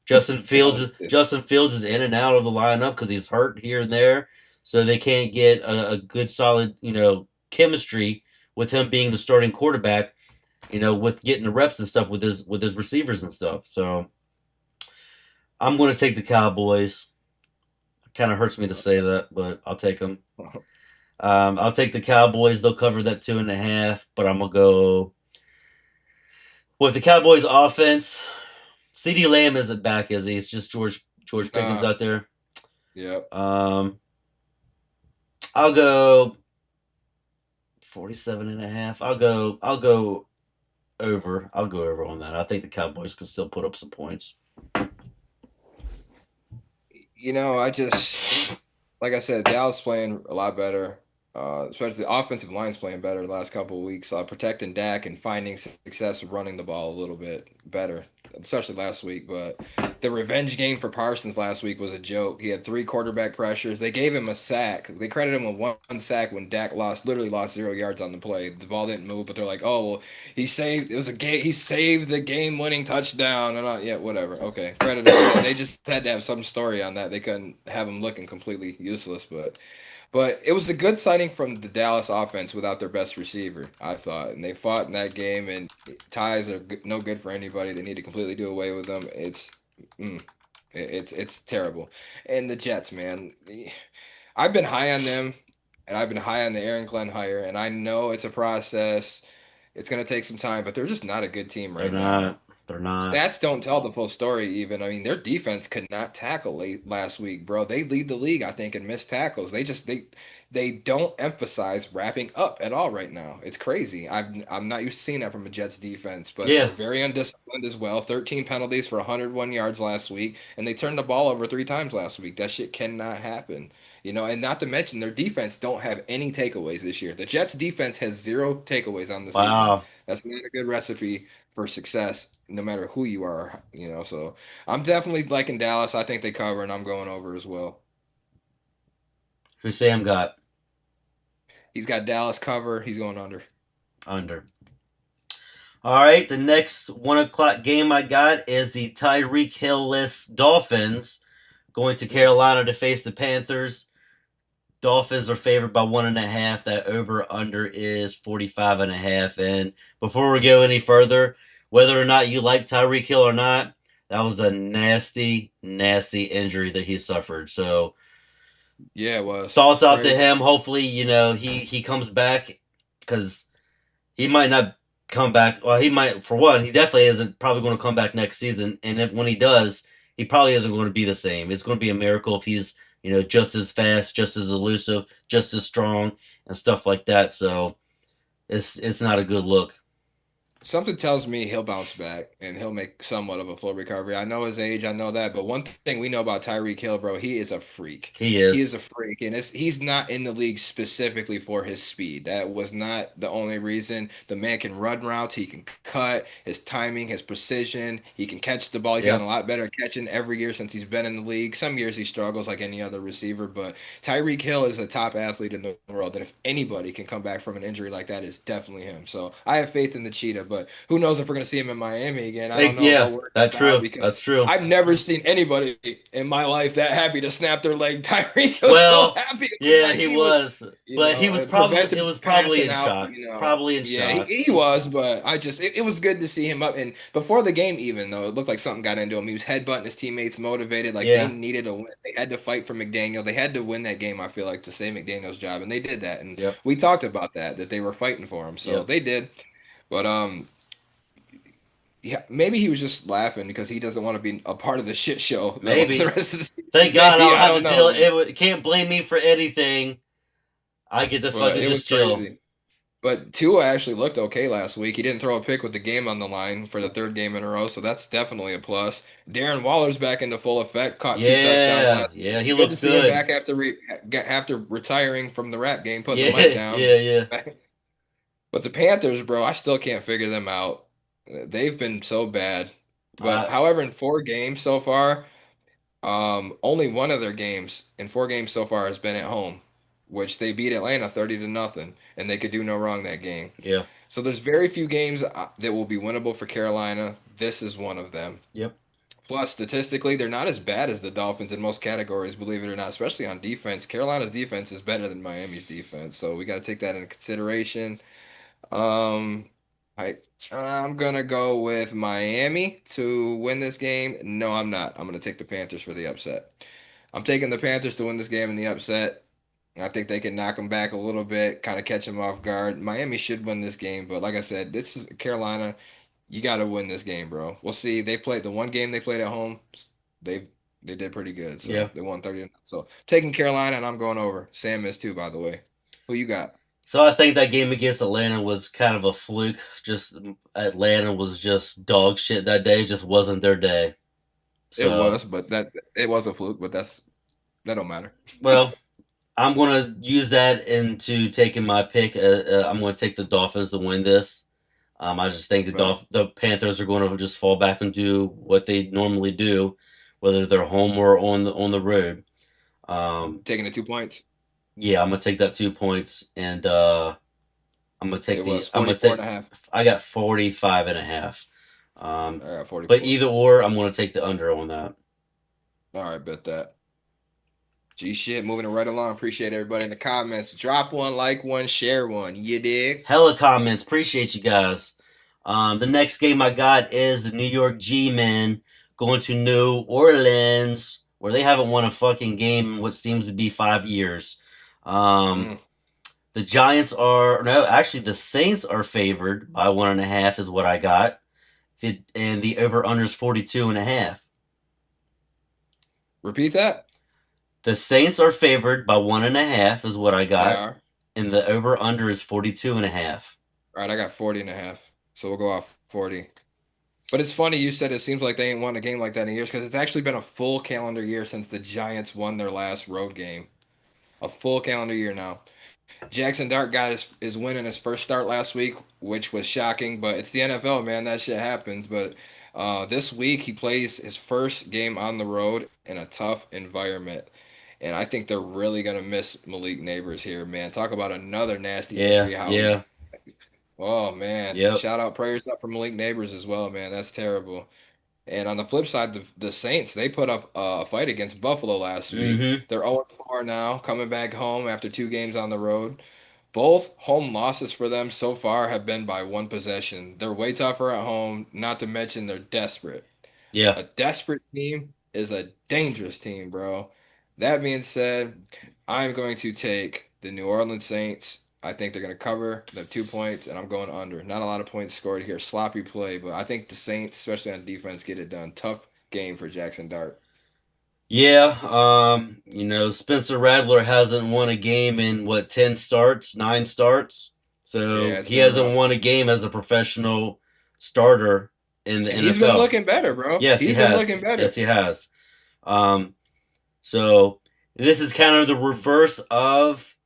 Talented. Justin Fields is in and out of the lineup because he's hurt here and there, so they can't get a good solid chemistry with him being the starting quarterback. With getting the reps and stuff with his receivers and stuff. So I'm going to take the Cowboys. Kind of hurts me to say that, but I'll take them. I'll take the Cowboys. They'll cover that 2.5, but I'm gonna go with the Cowboys offense. CeeDee Lamb isn't back, is he? It's just George Pickens Nah, out there. yep. Um, I'll go 47 and a half. I'll go over. I'll go over on that. I think the Cowboys can still put up some points. I just like I said, Dallas playing a lot better. Especially the offensive line's playing better the last couple of weeks. Protecting Dak and finding success running the ball a little bit better, especially last week. But the revenge game for Parsons last week was a joke. He had three quarterback pressures. They gave him a sack. They credited him with one sack when Dak literally lost 0 yards on the play. The ball didn't move, but they're like, oh, well, he saved. It was a game. He saved the game-winning touchdown. And yeah, whatever. Okay, credit him for that. They just had to have some story on that. They couldn't have him looking completely useless, but it was a good signing from the Dallas offense without their best receiver, I thought. And they fought in that game, and ties are no good for anybody. They need to completely do away with them. Mm, it's terrible. And the Jets, man, I've been high on them, and I've been high on the Aaron Glenn hire, and I know it's a process. It's going to take some time, but they're just not a good team They're right now. not. They're not. Stats don't tell the full story even. I mean, their defense could not tackle last week, bro. They lead the league, I think, in missed tackles. They don't emphasize wrapping up at all right now. It's crazy. I'm not used to seeing that from a Jets defense, but Yeah. they're very undisciplined as well. 13 penalties for 101 yards last week, and they turned the ball over 3 times last week. That shit cannot happen. And not to mention their defense don't have any takeaways this year. The Jets defense has zero takeaways on the season. Wow. That's not a good recipe for success, no matter who you are. So I'm definitely liking Dallas. I think they cover, and I'm going over as well. Who Sam got He's got Dallas cover. He's going under. under? All right. The next 1 o'clock game I got is the Tyreek Hill-less Dolphins going to Mm. Carolina to face the Panthers. Dolphins are favored by 1.5. That over under is 45 and a half. And before we go any further, whether or not you like Tyreek Hill or not, that was a nasty, nasty injury that he suffered. So Yeah, it was thoughts out to crazy. him. Hopefully, he comes back because he might not come back. Well, he might, for one, he definitely isn't probably going to come back next season. And when he does, he probably isn't going to be the same. It's going to be a miracle if he's, just as fast, just as elusive, just as strong, and stuff like that. So it's not a good look. Something tells me he'll bounce back and he'll make somewhat of a full recovery. I know his age, I know that, but one thing we know about Tyreek Hill, bro, he is a freak. He He is is. a freak, and he's not in the league specifically for his speed. That was not the only reason. The man can run routes, he can cut, his timing, his precision, he can catch the ball. He's gotten Yep. a lot better at catching every year since he's been in the league. Some years he struggles like any other receiver, but Tyreek Hill is a top athlete in the world, and if anybody can come back from an injury like that, it's definitely him. So I have faith in the cheetah, but who knows if we're going to see him in Miami again? I don't know if Yeah, he'll work that's out true. because That's true. I've never seen anybody in my life that happy to snap their leg. Tyreek was so Well, happy. It was yeah, like he he was, was, but he was and probably it prevented was probably passing in out. shock. Probably in Yeah, shock. he was, but it was good to see him up. And before the game, even though it looked like something got into him, he was headbutting his teammates, motivated. Like they Yeah. needed a win. They had to fight for McDaniel. They had to win that game, I feel like, to save McDaniel's job. And they did that. And Yep. we talked about that they were fighting for him. So Yep. they did. But yeah, maybe he was just laughing because he doesn't want to be a part of the shit show the Maybe. rest of the season. Thank God I Maybe don't I have don't to deal. know, It can't blame me for anything. I get to but fucking it was just chill. crazy. But Tua actually looked okay last week. He didn't throw a pick with the game on the line for the third game in a row, so that's definitely a plus. Darren Waller's back into full effect. Caught 2 touchdowns Yeah. last week. Yeah. He Good to looked see him good. back after retiring from the rap game, putting the mic Yeah. down. Yeah. Yeah. But the Panthers, bro, I still can't figure them out. They've been so bad. But Uh, however, in 4 games so far. Only one of their games in 4 games so far has been at home, which they beat Atlanta 30-0, and they could do no wrong that game. yeah. So there's very few games that will be winnable for Carolina. This is one of them. Yep. Plus, statistically, they're not as bad as the Dolphins in most categories, believe it or not, especially on defense. Carolina's defense is better than Miami's defense, so we got to take that into consideration. Um, I I'm gonna go with Miami to win this game. No, I'm not. I'm gonna take the Panthers for the upset. I'm taking the Panthers to win this game in the upset. I think they can knock them back a little bit, kind of catch them off guard. Miami should win this game, but like I said, this is Carolina. You got to win this game, bro. We'll see. They played the one game they played at home. They've They did pretty good. So Yeah. they won 30. So taking Carolina, and I'm going over. Sam is too, by the way. Who you got? So I think that game against Atlanta was kind of a fluke. Just Atlanta was just dog shit that day. It just wasn't their day. It So was, but that it was a fluke, but that don't matter. well, I'm gonna use that into taking my pick. I'm gonna take the Dolphins to win this. I just think But the Panthers are going to just fall back and do what they normally do, whether they're home or on the road. Um, taking the 2 points, yeah, I'm gonna take that 2 points, and I'm gonna take it the was I'm gonna 44 and take a half. I got 45 and a half. Um, I got but 44. either or, I'm gonna take the under on that. All right, bet that. G shit, moving it right along. Appreciate everybody in the comments. Drop one, like one, share one. You dig? Hella comments. Appreciate you guys. The next game I got is the New York G-Men going to New Orleans, where they haven't won a fucking game in what seems to be 5 years. Um, Mm. the Giants are no, actually the Saints are favored by 1.5 is what I got. And the over under is 42.5. Repeat that. The Saints are favored by 1.5 is what I They got, are. and the over under is 42.5. All right, I got 40 and a half. So we'll go off 40. But it's funny you said it seems like they ain't won a game like that in years because it's actually been a full calendar year since the Giants won their last road game. A full calendar year now. Jackson Dart got is winning his first start last week, which was shocking, but it's the NFL, man. That shit happens. But this week he plays his first game on the road in a tough environment. And I think they're really gonna miss Malik Neighbors here, man. Talk about another nasty Yeah, injury. How he yeah, Oh man. yep, Shout out prayers up for Malik Neighbors as well, man. That's terrible. And on the flip side, the Saints, they put up a fight against Buffalo last week. mm-hmm, They're 0-4 now, coming back home after 2 games on the road. Both home losses for them so far have been by one possession. They're way tougher at home, not to mention they're desperate. yeah. A desperate team is a dangerous team, bro. That being said, I'm going to take the New Orleans Saints. I think they're going to cover the 2 points, and I'm going under. Not a lot of points scored here. Sloppy play, but I think the Saints, especially on defense, get it done. Tough game for Jackson Dart. Yeah, Spencer Rattler hasn't won a game in what 10 starts, 9 starts. Yeah, So it's he been hasn't rough. won a game as a professional starter in the And he's been NFL. looking better, bro. Yes, he He's been has. looking Yes, better. he has. Um, so this is kind of the reverse of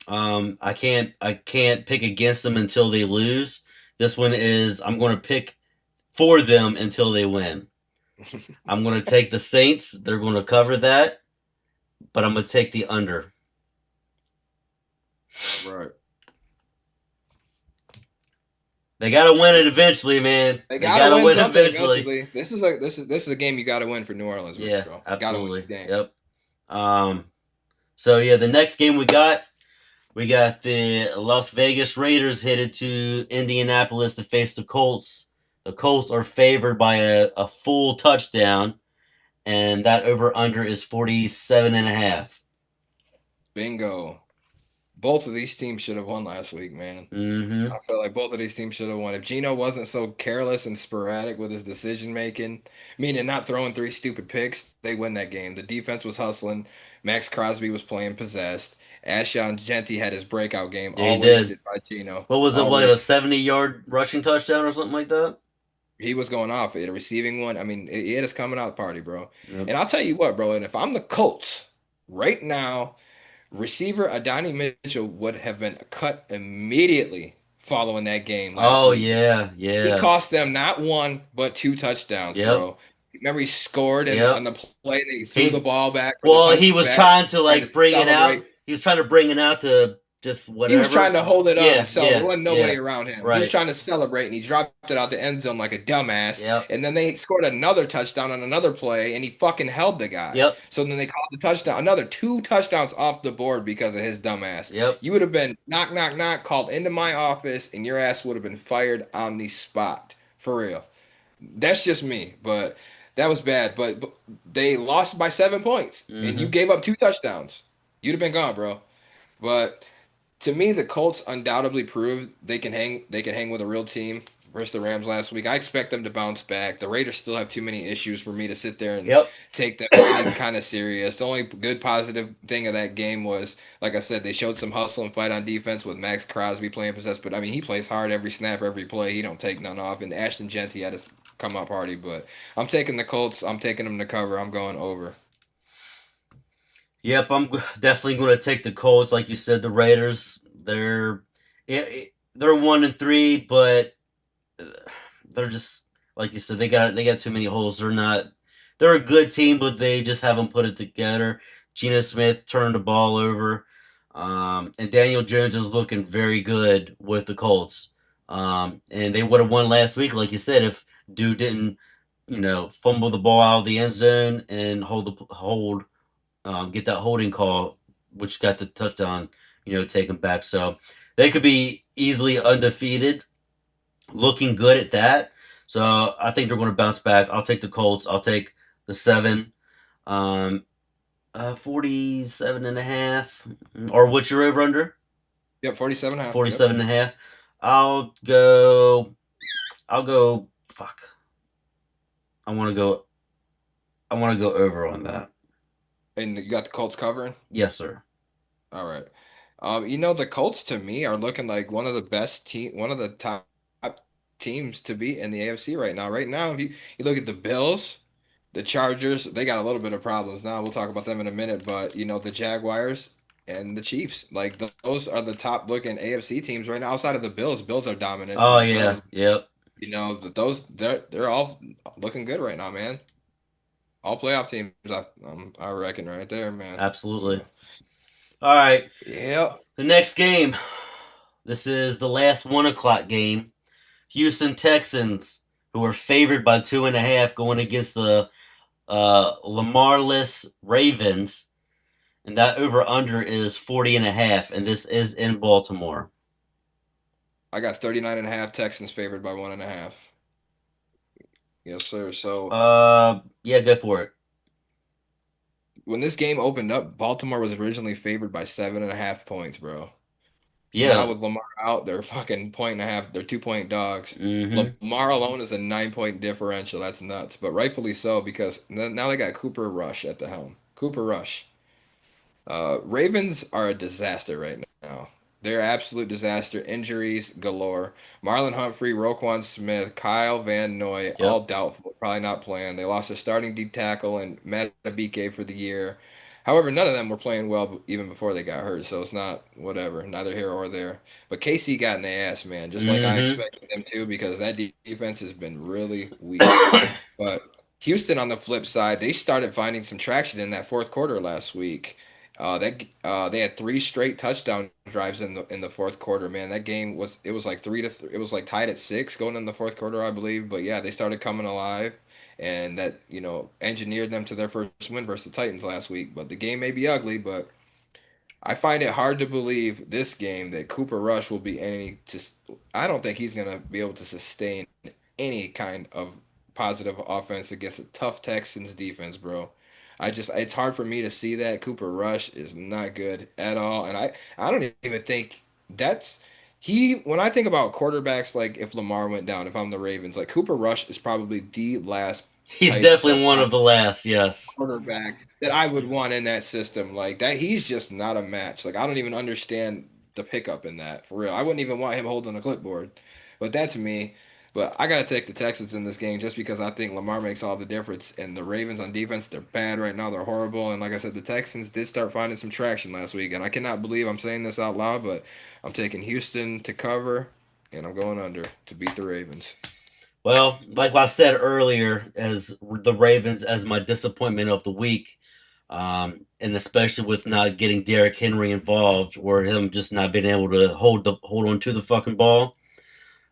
I can't pick against them until they lose. This one is I'm going to pick for them until they win. I'm going to take the Saints. They're going to cover that, but I'm going to take the under. Right. They got to win it eventually, man. They They got to got to win win something eventually. eventually. This is a game you got to win for New Orleans, Yeah, bro. Got to win this absolutely. game. Yep. Um. So yeah, the next game we got the Las Vegas Raiders headed to Indianapolis to face the Colts. The Colts are favored by a full touchdown, and that over under is 47.5. Bingo. Both of these teams should have won last week, man. Mm-hmm. I feel like both of these teams should have won. If Gino wasn't so careless and sporadic with his decision making, meaning not throwing three stupid picks, they win that game. The defense was hustling. Max Crosby was playing possessed. Ashon Genty had his breakout game, Yeah, he all did. wasted by Gino. What was it? All What, a wasted. 70-yard rushing touchdown or something like that? He was going off at a receiving one. I mean, he had us coming out party, bro. Yep. And I'll tell you what, bro, and if I'm the Colts right now, receiver Adonai Mitchell would have been cut immediately following that game last Oh week. yeah, He yeah. cost them not one, but two touchdowns, Yep. bro. Remember he scored and on Yep. the play and then he threw the He ball back for the Well, he was touchback, trying to tried to like bring it out. celebrate. He was trying to bring it out to just He was trying whatever. to hold it up Yeah, and celebrate. There yeah, wasn't nobody yeah. around him. He was Right. trying to celebrate and he dropped it out the end zone like a dumbass. Yep. And then they scored another touchdown on another play and he fucking held the guy. Yep. So then they called the touchdown, another two touchdowns off the board because of his dumbass. Yep. You would have been knock, knock, knock, called into my office and your ass would have been fired on the spot. For real. That's just me, but that was bad. But they lost by 7 points and you Mm-hmm. gave up two touchdowns. You'd have been gone, bro. But to me, the Colts undoubtedly proved they can hang with a real team. versus the Rams last week. I expect them to bounce back. The Raiders still have too many issues for me to sit there and Yep. take them any kind of serious. The only good positive thing of that game was, like I said, they showed some hustle and fight on defense with Max Crosby playing possess. But I mean, he plays hard every snap, every play. He don't take none off. And Ashton Genty had his come up party. But I'm taking the Colts. I'm taking them to cover. I'm going over. Yep, I'm definitely going to take the Colts. Like you said, the Raiders, they're 1-3, but they're just like you said, they got too many holes. They're a good team, but they just haven't put it together. Geno Smith turned the ball over, and Daniel Jones is looking very good with the Colts. And they would have won last week, like you said, if Dude didn't, fumble the ball out of the end zone and get that holding call, which got the touchdown, taken back. So they could be easily undefeated, looking good at that. So I think they're going to bounce back. I'll take the Colts. I'll take the 7. 47 and a half. Or what's your over under? Yep, 47 and a half. Yep. 47 and a half. I'll go. I'll go. Fuck. I want to go. I want to go over on that. And you got the Colts covering? Yes, sir. All right. The Colts to me are looking like one of the top teams to beat in the AFC right now. Right now, if you look at the Bills, the Chargers, they got a little bit of problems now. We'll talk about them in a minute, but the Jaguars and the Chiefs, like those are the top looking AFC teams right now. Outside of the Bills, Bills are dominant Oh as yeah. well. Yep. But they're all looking good right now, man. All playoff teams, I reckon, right there, man. Absolutely. So, All right. yeah. The next game. This is the last 1 o'clock game. Houston Texans, who are favored by 2.5, going against the Lamarless Ravens, and that over under is 40.5, and this is in Baltimore. I got 39 and a half Texans favored by 1.5. Yes, sir. So Yeah, go for it. when this game opened up, Baltimore was originally favored by 7.5 points, bro. Now Yeah. with Lamar out, they're fucking point and a half. They're 2 point dogs. Mm-hmm. Lamar alone is a 9 point differential. That's nuts, but rightfully so because now they got Cooper Rush at the helm. Cooper Rush. Ravens are a disaster right now. They're absolute disaster. Injuries galore. Marlon Humphrey, Roquan Smith, Kyle Van Noy, all Yep. doubtful, probably not playing. They lost their starting D tackle and Matt Abike for the year. However, none of them were playing well even before they got hurt, so it's not whatever, neither here or there. But KC got in the ass, man, just like I Mm-hmm. expected them to, because that defense has been really weak. But Houston, on the flip side, they started finding some traction in that fourth quarter last week. They had three straight touchdown drives in the fourth quarter. Man, that game was like 3-3. It was like tied at 6 going in the fourth quarter, I believe. But yeah, they started coming alive, and that engineered them to their first win versus the Titans last week. But the game may be ugly, but I find it hard to believe this game that Cooper Rush will be any. Just I don't think he's gonna be able to sustain any kind of positive offense against a tough Texans defense, bro. It's hard for me to see that Cooper Rush is not good at all, and I don't even think that's he. When I think about quarterbacks, like if Lamar went down, if I'm the Ravens, like Cooper Rush is probably the last He's type of definitely one of the last. Yes. quarterback that I would want in that system. Like that, he's just not a match. Like I don't even understand the pickup in that for real. I wouldn't even want him holding a clipboard, but that's me. But I gotta take the Texans in this game just because I think Lamar makes all the difference. And the Ravens on defense, they're bad right now. They're horrible. And like I said, the Texans did start finding some traction last week. And I cannot believe I'm saying this out loud, but I'm taking Houston to cover, and I'm going under to beat the Ravens. Well, like I said earlier, as the Ravens as my disappointment of the week, and especially with not getting Derrick Henry involved, or him just not being able to hold on to the fucking ball.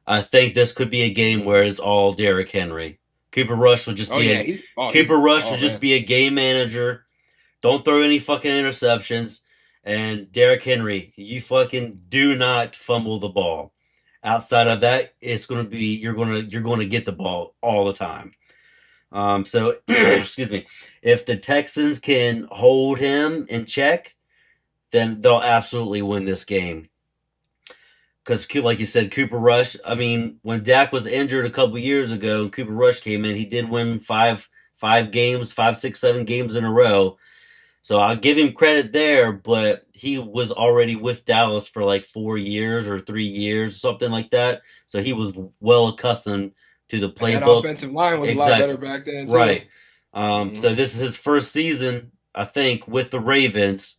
I think this could be a game where it's all Derrick Henry. Cooper Rush will just Oh be yeah, a he's oh he's Cooper Rush will oh just man. be a game manager. Don't throw any fucking interceptions. And Derrick Henry, you fucking do not fumble the ball. Outside of that, it's gonna be you're gonna get the ball all the time. So excuse me. If the Texans can hold him in check, then they'll absolutely win this game. because like you said, Cooper Rush. I mean, when Dak was injured a couple years ago, and Cooper Rush came in, he did win five games, 5, 6, 7 games in a row. So I'll give him credit there, but he was already with Dallas for like 4 years or 3 years, something like that. So he was well accustomed to the And that playbook. offensive line was a lot better Exactly. back then too. Right. Hmm. So this is his first season, I think, with the Ravens.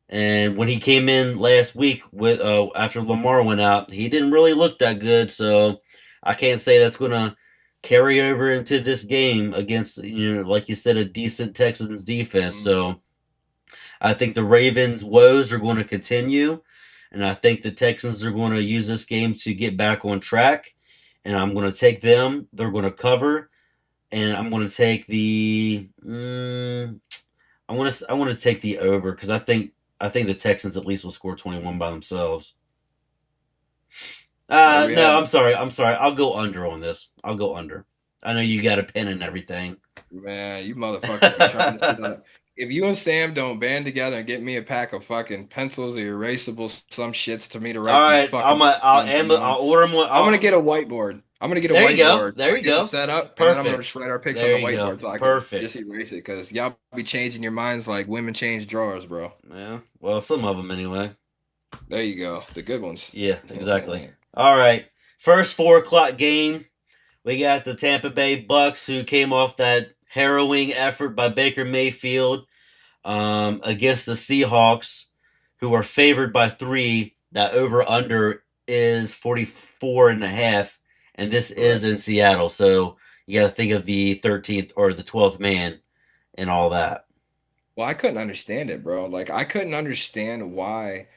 And when he came in last week with after Lamar went out, he didn't really look that good. So I can't say that's going to carry over into this game against, like you said, a decent Texans defense. Hmm. So I think the Ravens' woes are going to continue, and I think the Texans are going to use this game to get back on track. And I'm going to take them. They're going to cover, and I'm going to take the. I want to take the over because I think the Texans at least will score 21 by themselves. Where we No, at? I'm sorry. I'll go under on this. I'll go under. I know you got a pen and everything. Man, you motherfuckers be trying to sit on. If you and Sam don't band together and get me a pack of fucking pencils or erasables, some shits to me to All write these right, fucking things down on, I'll order them. I'm gonna get a whiteboard. I'm gonna get a There you go. whiteboard. There I'll you get the go. setup, and then I'm gonna Perfect. just write our picks on There the you go. whiteboard so I can just Perfect. erase it. Cause y'all be changing your minds like women change drawers, bro. Yeah. Well, some of them anyway. There you go, the good ones. Yeah. Exactly. Yeah. All right. First 4 o'clock game. We got the Tampa Bay Bucks who came off that harrowing effort by Baker Mayfield against the Seahawks, who are favored by 3. That over under is 44 and a half, and this is Correct. in Seattle. So you got to think of the 13th or the 12th man and all that. Well, I couldn't understand it, bro. Like I couldn't understand why.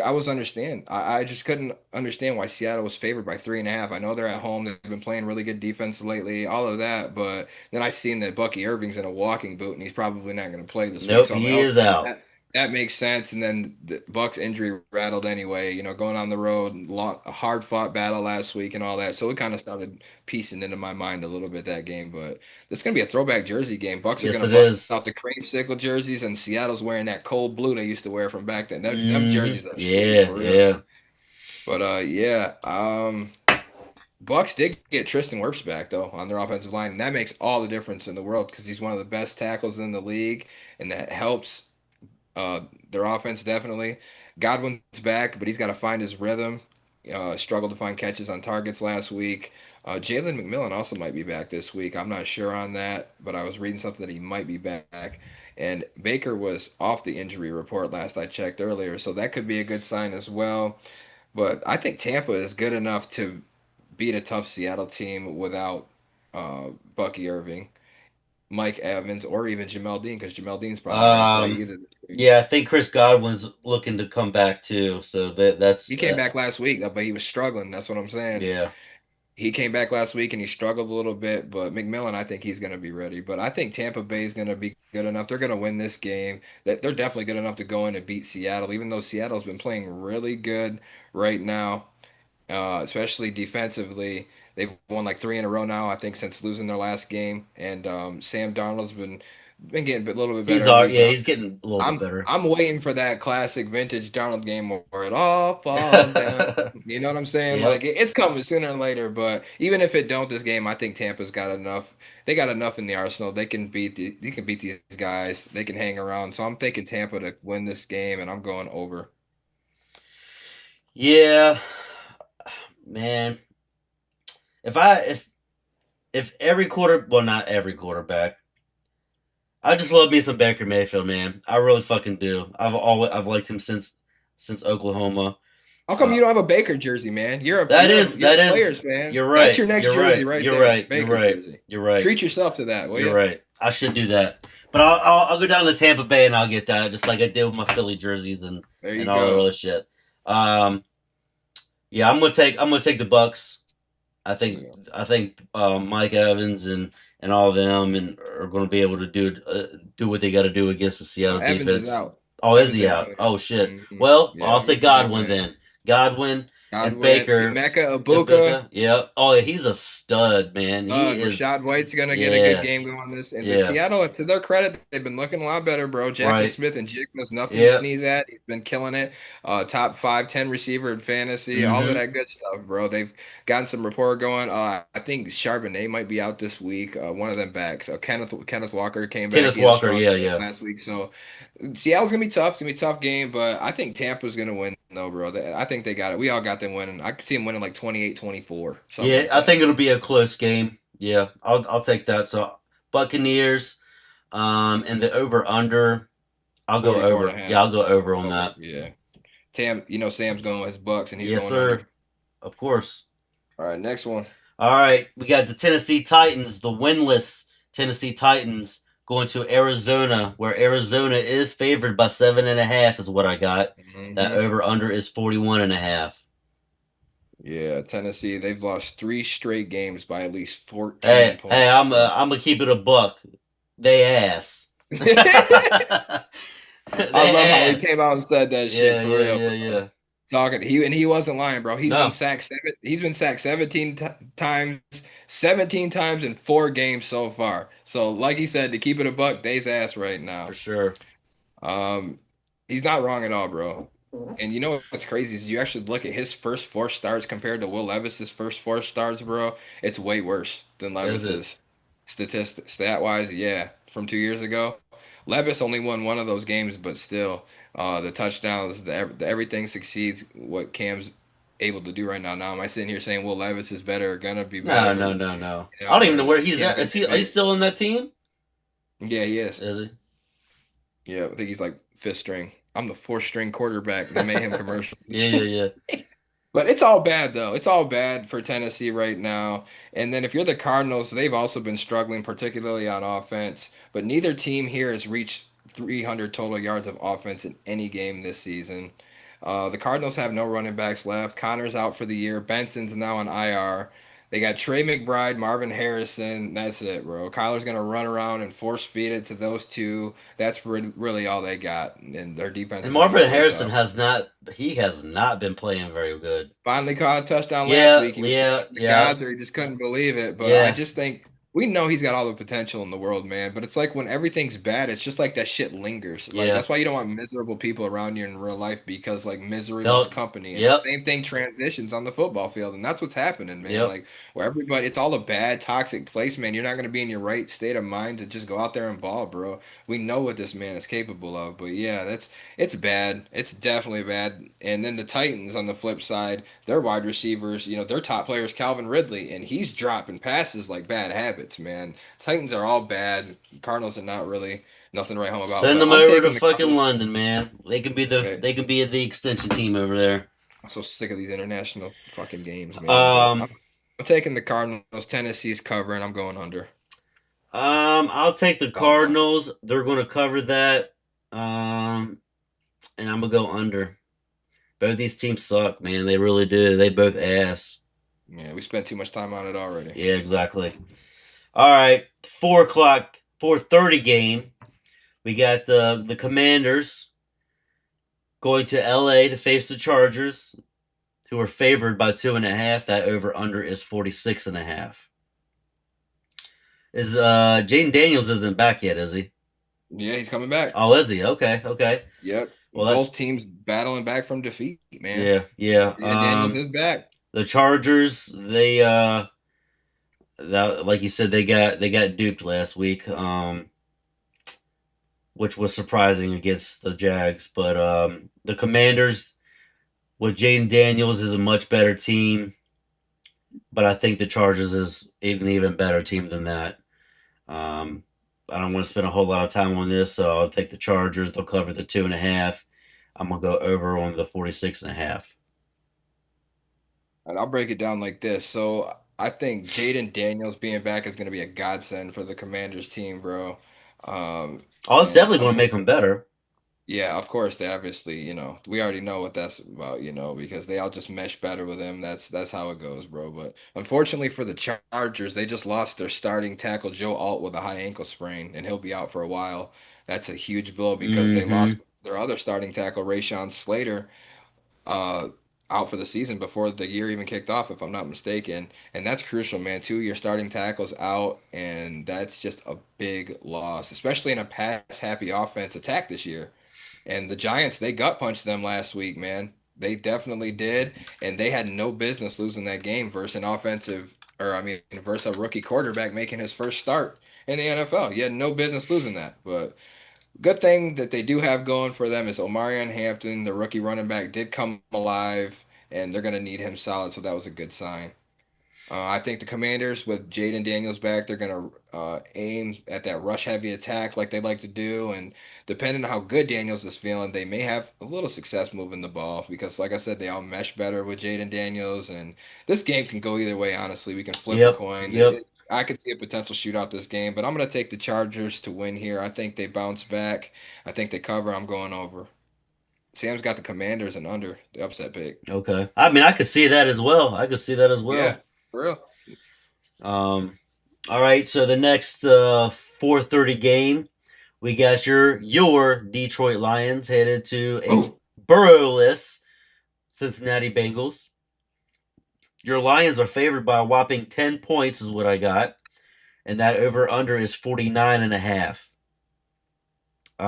I was understand. I just couldn't understand why Seattle was favored by 3.5. I know they're at home. They've been playing really good defense lately, all of that. But then I seen that Bucky Irving's in a walking boot and he's probably not going to play this week. Nope, So I'm like, he is okay, out. that makes sense. And then the Bucks injury rattled anyway. Going on the road, a hard fought battle last week and all that. So it kind of started piecing into my mind a little bit that game. But this is going to be a throwback jersey game. Bucks are Yes, going to it bust is. out the creamsicle jerseys, and Seattle's wearing that cold blue they used to wear from back then. Them jerseys are sweet Yeah, for real. yeah. But yeah, Bucks did get Tristan Wirfs back though on their offensive line, and that makes all the difference in the world because he's one of the best tackles in the league, and that helps uh, their offense definitely. Godwin's back, but he's got to find his rhythm. Struggled to find catches on targets last week. Jalen McMillan also might be back this week. I'm not sure on that, but I was reading something that he might be back. And Baker was off the injury report last I checked earlier, so that could be a good sign as well. But I think Tampa is good enough to beat a tough Seattle team without Bucky Irving, Mike Evans, or even Jamel Dean, because Jamel Dean's probably not going to play Um, either this week. yeah, I think Chris Godwin's looking to come back too. So that's He came back last week, but he was struggling. That's what I'm saying. yeah. He came back last week and he struggled a little bit, but McMillan, I think he's going to be ready. But I think Tampa Bay is going to be good enough. They're going to win this game. They're definitely good enough to go in and beat Seattle, even though Seattle's been playing really good right now, especially defensively. They've won like 3 in a row now, I think, since losing their last game. And Sam Darnold's been getting a little bit better every week. But He's getting a little bit better. I'm waiting for that classic vintage Darnold game where it all falls down. You know what I'm saying? Yep. Like it's coming sooner or later. But even if it don't, this game, I think Tampa's got enough. They got enough in the arsenal. They can beat these guys. They can hang around. So I'm thinking Tampa to win this game, and I'm going over. Yeah, man. If every well, not every quarterback. I just love me some Baker Mayfield, man. I really fucking do. I've liked him since Oklahoma. How come Uh, you don't have a Baker jersey, man? that is You're that a is. Players fan. You're That's right. your next You're jersey right. right You're there, right. You're Baker right. jersey. You're right. Treat yourself to that, will You're you? right. I should do that. But I'll go down to Tampa Bay and I'll get that just like I did with my Philly jerseys There and you all the go. other shit. Um, yeah, I'm gonna take the Bucks. I think Yeah. I think Mike Evans and all of them and are going to be able to do what they got to do against the Seattle Evans is defense. out. Oh, is Evans he ain't out? playing. Oh shit. Hmm. Well, Yeah, I'll say he ain't Godwin playing. then. Godwin. and Godwin, Baker. Emeka Ibuka. Ibuka. Yep. Oh, he's a stud, man. He is. Rashad White's gonna get a good Yeah. game going this. And the Yeah. Seattle, to their credit, they've been looking a lot better, bro. Jackson Right. Smith and Jigma's nothing to Yep. sneeze at. He's been killing it. Top 5, 10 receiver in fantasy, all of Mm-hmm. that good stuff, bro. They've gotten some rapport going. I think Charbonnet might be out this week. One of them back. So Kenneth Walker came back. Kenneth He had a Walker. strong Yeah. game Yeah. last week. So Seattle's gonna be tough. It's gonna be a tough game, but I think Tampa's gonna win though, bro. I think they got it. We all got them winning. I could see them winning like 28-24, something Yeah. like I that. think it'll be a close game. Yeah. I'll take that. So Buccaneers. And the over under. I'll go 44 and a over. half. Yeah. I'll go over on Over. that. Yeah. Sam's going with his Bucks and he's Yes, going under. sir. Of course. All right, next one. All right, we got the Tennessee Titans, the winless Tennessee Titans, going to Arizona, where Arizona is favored by 7.5, is what I got. That Hmm. over under is 41.5. Yeah, Tennessee, they've lost 3 straight games by at least 14 Hey, points, bro. I'm gonna keep it a buck. They ass. they I love how he ass. came out and said that shit Yeah, for yeah, real, yeah, bro. yeah. Talking he wasn't lying, bro. No, He's been sacked 17 times, 17 times in 4 games so far. So like he said, to keep it a buck, they's ass right for now. sure. Um, he's not wrong at all, bro. And you know what's crazy is you actually look at his first 4 starts compared to Will Levis's first 4 starts, bro. It's way worse than Is it? Levis's stat wise. Yeah, from 2 years ago. Levis only won one of those games, but still, the touchdowns, the everything succeeds what Cam's able to do right now. Now, am I sitting here saying Will Levis is better, or gonna be No, better, no, or no, no. you I know, don't even know or where he's Cam's at. gonna be Is he amazing? still in that team? Yeah, he is. Is he? Yeah, I think he's like fifth string. I'm the fourth string quarterback. The Mayhem commercial. Yeah, yeah, yeah. But it's all bad though. It's all bad for Tennessee right now. And then if you're the Cardinals, they've also been struggling, particularly on offense. But neither team here has reached 300 total yards of offense in any game this season. The Cardinals have no running backs left. Connor's out for the year. Benson's now on IR. They got Trey McBride, Marvin Harrison. That's it, bro. Kyler's gonna run around and force feed it to those two. That's really all they got, and their defense And is gonna be Marvin really Harrison tough. has not. He has not been playing very good. Finally caught a touchdown last Yeah, week. He was throwing yeah, up the yeah, gods, or he just couldn't believe it. But I yeah. just think we know he's got all the potential in the world, man. But it's like when everything's bad, it's just like that shit lingers. Like Yeah. that's why you don't want miserable people around you in real life because like misery loves They'll. company, and the Yep. same thing transitions on the football field, and that's what's happening, man. Yep. Like where everybody, it's all a bad, toxic place, man. You're not gonna be in your right state of mind to just go out there and ball, bro. We know what this man is capable of, but yeah, it's bad. It's definitely bad. And then the Titans on the flip side, their wide receivers, their top player is Calvin Ridley, and he's dropping passes like bad habits, man. Titans are all bad. Cardinals are not really nothing to write home about, Send but them I'm over to taking the fucking Cardinals. London, man. They can be the. Okay. They can be the extension team over there. I'm so sick of these international fucking games, man. But I'm, Um. I'm taking the Cardinals. Tennessee's covering. I'm going under. I'll take the All money. Cardinals. They're going to cover that. And I'm gonna go under. Both these teams suck, man. They really do. They both ass. Yeah, we spent too much time on it already. Yeah, exactly. All right, 4 o'clock, 4:30 game. We got the Commanders going to LA to face the Chargers, who are favored by 2.5. That over under is 46.5. Is Jaden Daniels isn't back yet, is he? Yeah, he's coming back. Oh, is he? Okay, okay. Yep. Well, that's Both teams battling back from defeat, man. yeah, yeah. Yeah, Daniels is back. The Chargers, they that like you said, they got duped last week, which was surprising against the Jags. But the Commanders with Jaden Daniels is a much better team, but I think the Chargers is an even better team than that. Um, I don't want to spend a whole lot of time on this, so I'll take the Chargers. They'll cover the 2.5. I'm gonna go over on the 46.5. And I'll break it down like this. So I think Jaden Daniels being back is going to be a godsend for the Commanders team, bro. Oh, it's And definitely going to make them better. yeah, of course, they obviously, we already know what that's about, because they all just mesh better with him. That's how it goes, bro. But unfortunately for the Chargers, they just lost their starting tackle Joe Alt with a high ankle sprain, and he'll be out for a while. That's a huge blow because they Mm-hmm. lost their other starting tackle, Rashawn Slater. Uh, out for the season before the year even kicked off, if I'm not mistaken. And that's crucial, man. Two of your starting tackles out, and that's just a big loss, especially in a pass-happy offense attack this year. And the Giants, they gut punched them last week, man. They definitely did, and they had no business losing that game versus an offensive, or I mean, versus a rookie quarterback making his first start in the NFL. You had no business losing that, but good thing that they do have going for them is Omarion Hampton, the rookie running back, did come alive, and they're going to need him solid, so that was a good sign. I think the Commanders with Jaden Daniels back, they're going to aim at that rush heavy attack like they like to do. And depending on how good Daniels is feeling, they may have a little success moving the ball because, like I said, they all mesh better with Jaden Daniels. And this game can go either way, honestly. We can flip a Yep, coin. yep. I could see a potential shootout this game, but I'm going to take the Chargers to win here. I think they bounce back. I think they cover. I'm going over. Sam's got the Commanders and under the upset pick. Okay. I mean, I could see that as well. I could see that as Yeah, well. for real. Um, all right. So the next 4:30 game, we got your Detroit Lions headed to a Oh, Burrowless Cincinnati Bengals. Your Lions are favored by a whopping 10 points, is what I got. And that over under is 49 and a half.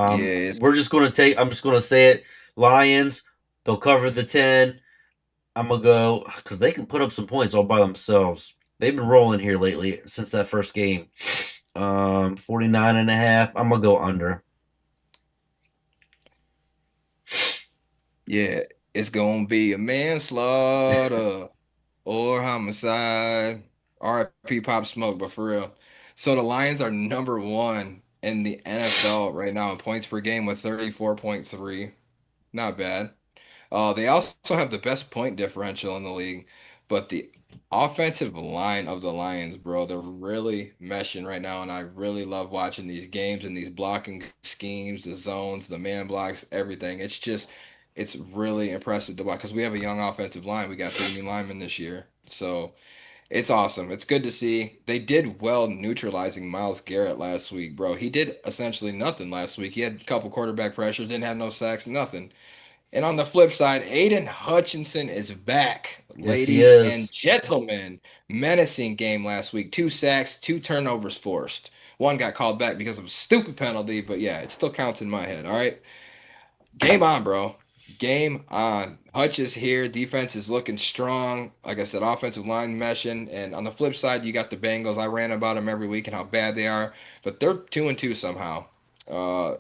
yeah, We're just going to take, I'm just going to say it. Lions, they'll cover the 10. I'm going to go, because they can put up some points all by themselves. They've been rolling here lately since that first game. 49 and a half. I'm going to go under. yeah, it's gonna be a manslaughter or homicide. RIP Pop Smoke, but for real. So the Lions are number one in the NFL right now in points per game with 34.3. Not bad. They also have the best point differential in the league, but the offensive line of the Lions, bro, they're really meshing right now, and I really love watching these games and these blocking schemes, the zones, the man blocks, everything. It's really impressive to watch because we have a young offensive line. We got three new linemen this year, so it's awesome. It's good to see. They did well neutralizing Myles Garrett last week, bro. He did essentially nothing last week. He had a couple quarterback pressures, didn't have no sacks, nothing. And on the flip side, Aiden Hutchinson is back, Yes, he ladies and is. gentlemen. Menacing game last week. Two sacks, two turnovers forced. One got called back because of a stupid penalty, but yeah, it still counts in my head. All right. Game on, bro. Game on. Hutch is here. Defense is looking strong. Like I said, offensive line meshing. And on the flip side, you got the Bengals. I ran about them every week and how bad they are, but they're 2-2 somehow. Uh,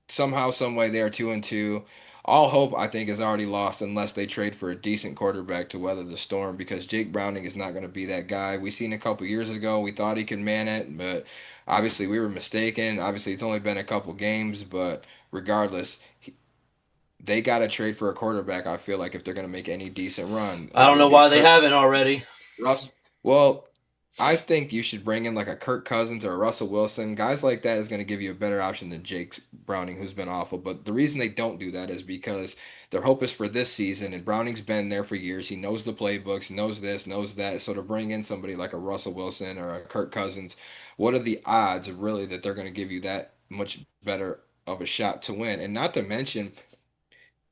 somehow, some way, they are 2-2. All hope, I think, is already lost unless they trade for a decent quarterback to weather the storm because Jake Browning is not going to be that guy. We seen a couple years ago, we thought he could man it, but obviously we were mistaken. Obviously, it's only been a couple games, but regardless, they got to trade for a quarterback. I feel like if they're going to make any decent run, I don't whether know it be a why they Kirk haven't already. Russ. Well, I think you should bring in like a Kirk Cousins or a Russell Wilson. Guys like that is going to give you a better option than Jake Browning, who's been awful. But the reason they don't do that is because their hope is for this season, and Browning's been there for years. He knows the playbooks, knows this, knows that. So to bring in somebody like a Russell Wilson or a Kirk Cousins, what are the odds really that they're going to give you that much better of a shot to win? And not to mention,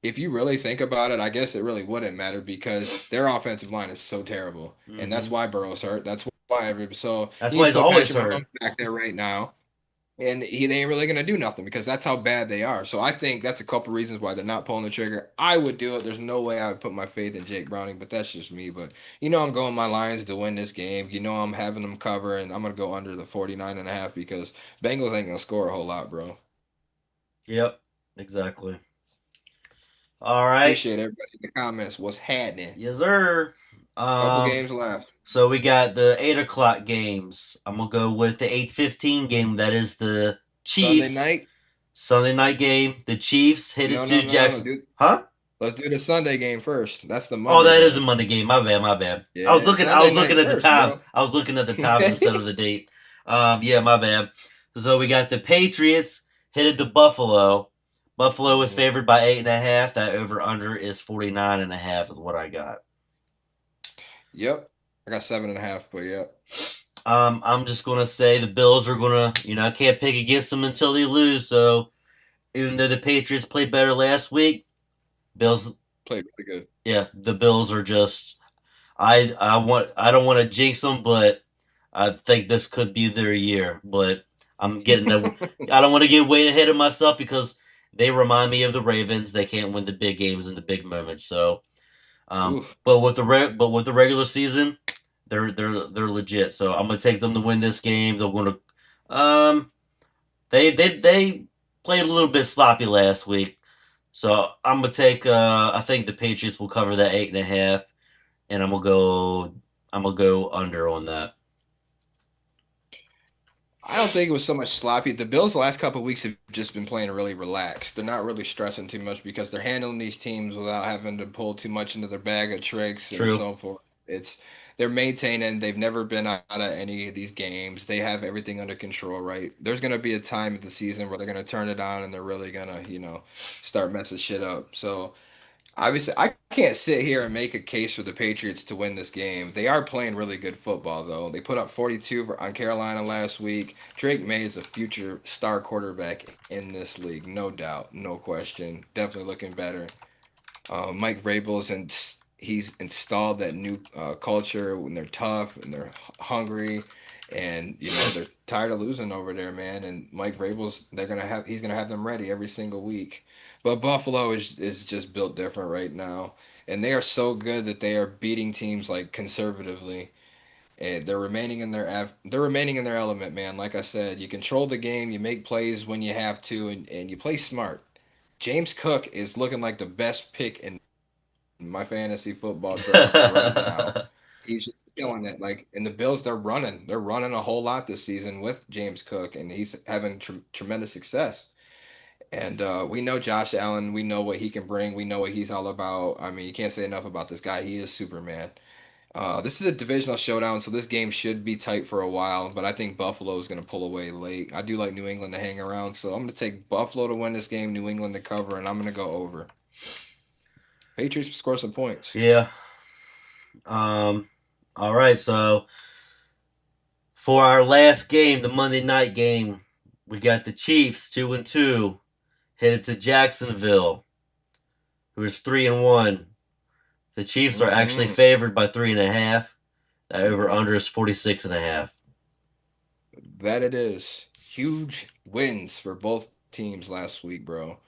if you really think about it, I guess it really wouldn't matter because their offensive line is so terrible, and that's Hmm. why Burrow's hurt. That's why every so That's you why need to he's put always Patrick hurt. Mahomes back there right now, and they ain't really gonna do nothing because that's how bad they are. So I think that's a couple reasons why they're not pulling the trigger. I would do it. There's no way I would put my faith in Jake Browning, but that's just me. But I'm going my Lions to win this game. I'm having them cover, and I'm gonna go under the 49 and a half because Bengals ain't gonna score a whole lot, bro. Yep, exactly. All right. Appreciate everybody in the comments. What's happening? Yes, sir. Couple Um, games left. so we got the 8 o'clock games. I'm gonna go with the 8:15 game. That is the Sunday Chiefs night. Sunday night game. The Chiefs headed No, no, to no, no. Jackson. Huh? Let's do the Sunday game first. That's the Oh, Monday that is a game. Monday game. My bad. My bad. I Yeah, was Sunday looking night at the first, times. bro. I was looking at the times instead of the date. Yeah, my bad. So we got the Patriots headed to Buffalo. Buffalo is Mhm. favored by 8.5. That over under is 49.5 is what I got. Yep. I got 7.5, but yep. I'm just gonna say the Bills are gonna, I can't pick against them until they lose. So even though the Patriots played better last week, Bills Played really good. Yeah, the Bills are just. I don't want to jinx them, but I think this could be their year. But I'm getting the. I don't want to get way ahead of myself because they remind me of the Ravens. They can't win the big games and the big moments. So, Oof. but with the regular season, they're legit. So I'm gonna take them to win this game. They're going to. They played a little bit sloppy last week. So I'm gonna take. I think the Patriots will cover that 8.5, and I'm gonna go. I'm gonna go under on that. I don't think it was so much sloppy. The Bills the last couple of weeks have just been playing really relaxed. They're not really stressing too much because they're handling these teams without having to pull too much into their bag of tricks and True. so forth. They're maintaining. They've never been out of any of these games. They have everything under control, right? There's gonna be a time of the season where they're gonna turn it on and they're really gonna, start messing shit up. So obviously, I can't sit here and make a case for the Patriots to win this game. They are playing really good football, though. They put up 42 on Carolina last week. Drake May is a future star quarterback in this league, no doubt, no question. Definitely looking better. Mike Vrabel's and he's installed that new culture when they're tough and they're hungry, and they're tired of losing over there, man. And Mike Vrabel's he's gonna have them ready every single week. But Buffalo is just built different right now, and they are so good that they are beating teams like conservatively. And they're remaining in their element, man. Like I said, you control the game, you make plays when you have to, and you play smart. James Cook is looking like the best pick in my fantasy football draft right now. He's just killing it. Like in the Bills, they're running a whole lot this season with James Cook, and he's having tremendous success. And we know Josh Allen. We know what he can bring. We know what he's all about. I mean, you can't say enough about this guy. He is Superman. This is a divisional showdown, so this game should be tight for a while. But I think Buffalo is going to pull away late. I do like New England to hang around, so I'm going to take Buffalo to win this game, New England to cover, and I'm going to go over. Patriots score some points. Yeah. All right. So for our last game, the Monday night game, we got the Chiefs 2-2 headed to Jacksonville, who is 3-1. The Chiefs are actually Mm-hmm. favored by 3.5. That over Mm-hmm. under is 46.5. That it is. Huge wins for both teams last week, bro.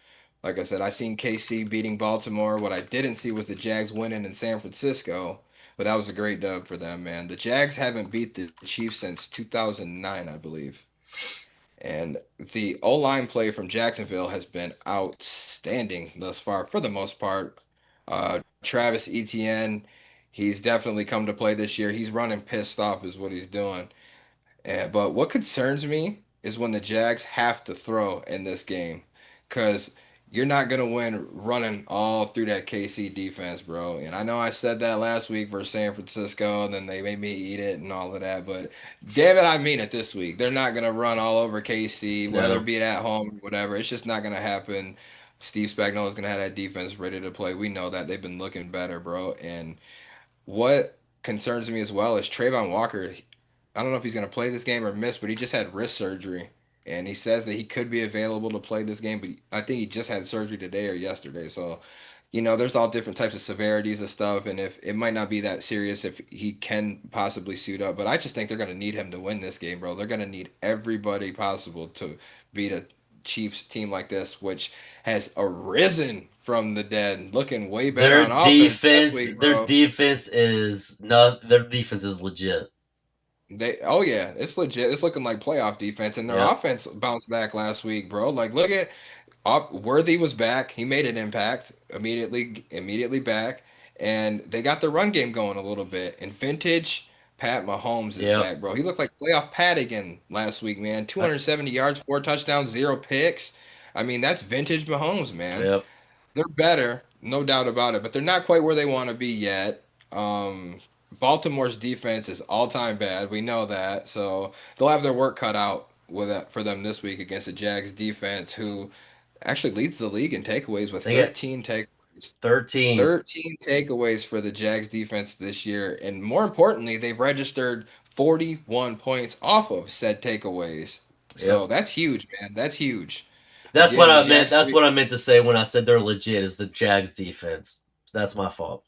Like I said, I seen KC beating Baltimore. What I didn't see was the Jags winning in San Francisco, but that was a great dub for them, man. The Jags haven't beat the Chiefs since 2009, I believe. And the O-line play from Jacksonville has been outstanding thus far, for the most part. Travis Etienne, he's definitely come to play this year. He's running pissed off, is what he's doing. But what concerns me is when the Jags have to throw in this game, because you're not gonna win running all through that KC defense, bro. And I know I said that last week for San Francisco, and then they made me eat it and all of that. But damn it, I mean it this week. They're not gonna run all over KC, whether it No. be at home or whatever. It's just not gonna happen. Steve Spagnuolo is gonna have that defense ready to play. We know that they've been looking better, bro. And what concerns me as well is Trayvon Walker. I don't know if he's going to play this game or miss, but he just had wrist surgery. And he says that he could be available to play this game, but I think he just had surgery today or yesterday. So, there's all different types of severities and stuff. And if it might not be that serious if he can possibly suit up, but I just think they're going to need him to win this game, bro. They're going to need everybody possible to beat a Chiefs team like this, which has arisen from the dead, looking way better on offense this week, Their bro. defense is not. Their defense is legit. Oh yeah, it's legit. It's looking like playoff defense, and their Yep. offense bounced back last week, bro. Like, look at Worthy was back. He made an impact immediately back, and they got the run game going a little bit. And vintage Pat Mahomes is Yep. back, bro. He looked like playoff Pat again last week, man. I, 270 yards, 4 touchdowns, 0 picks. I mean, that's vintage Mahomes, man. yep. They're better, no doubt about it, but they're not quite where they want to be yet. Um, Baltimore's defense is all time bad. We know that, so they'll have their work cut out with that for them this week against the Jags defense, who actually leads the league in takeaways with They got 13 takeaways. 13. 13 takeaways for the Jags defense this year, and more importantly, they've registered 41 points off of said takeaways. So Yep. that's huge, man. That's huge. That's what Again, the I meant. Jags. That's what I meant to say when I said they're legit. Is the Jags defense? That's my fault.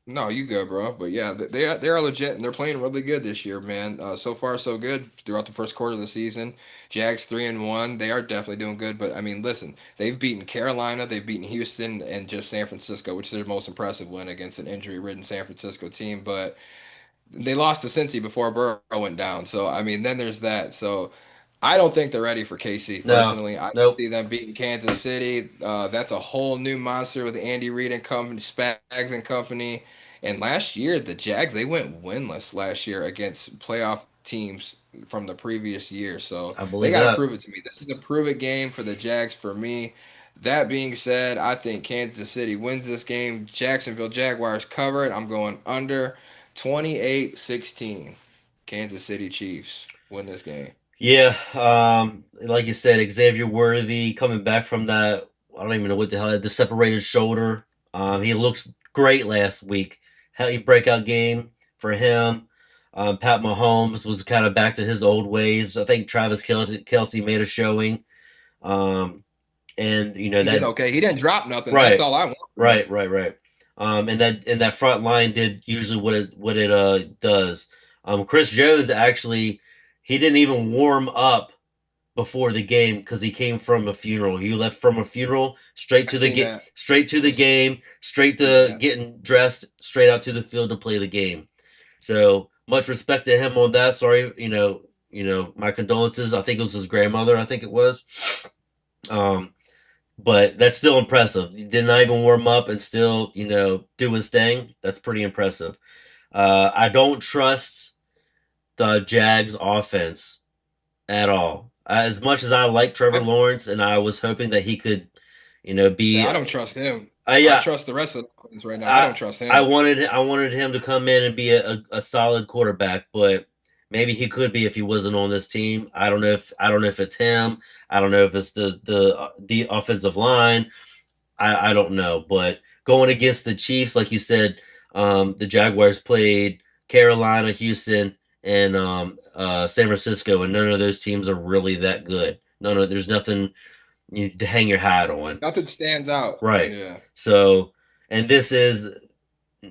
No, you good, bro. But yeah, they are legit and they're playing really good this year, man. So far so good throughout the first quarter of the season. Jags 3-1. They are definitely doing good. But I mean, listen, they've beaten Carolina, they've beaten Houston, and just San Francisco, which is their most impressive win against an injury-ridden San Francisco team. But they lost to Cincy before Burrow went down. So I mean, then there's that. So I don't think they're ready for KC No, personally. I nope. see them beating Kansas City. That's a whole new monster with Andy Reid and company, Spags and company. And last year, the Jags they went winless last year against playoff teams from the previous year. So I they believe got to that. prove it to me. This is a prove it game for the Jags for me. That being said, I think Kansas City wins this game. Jacksonville Jaguars cover it. I'm going under 28-16. Kansas City Chiefs win this game. Yeah, like you said, Xavier Worthy coming back from that. I don't even know what the hell the separated shoulder. He looks great last week. Healthy breakout game for him. Pat Mahomes was kind of back to his old ways. I think Kelsey made a showing. Um, and you know He did that okay. He didn't drop nothing. That's right, all I want from him. right. And that front line did usually what it does. Chris Jones actually he didn't even warm up before the game because he came from a funeral. He left from a funeral I seen that. straight to I the game, straight seen to that. getting dressed, straight out to the field to play the game. So much respect to him on that. Sorry, my condolences. I think it was his grandmother. I think it was. Um, but that's still impressive. He did not even warm up and still, do his thing. That's pretty impressive. I don't trust the Jags offense at all. As much as I like Trevor I, Lawrence, and I was hoping that he could, yeah, be. I don't trust him. I Yeah, trust the rest of the offense right now. I I don't trust I him. wanted I wanted him to come in and be a solid quarterback, but maybe he could be if he wasn't on this team. I don't know if it's him. I don't know if it's the offensive line. I don't know, but going against the Chiefs, like you said, the Jaguars played Carolina, Houston, and San Francisco, and none of those teams are really that good. There's nothing to hang your hat on. Nothing stands out. Right. Yeah. So, and this is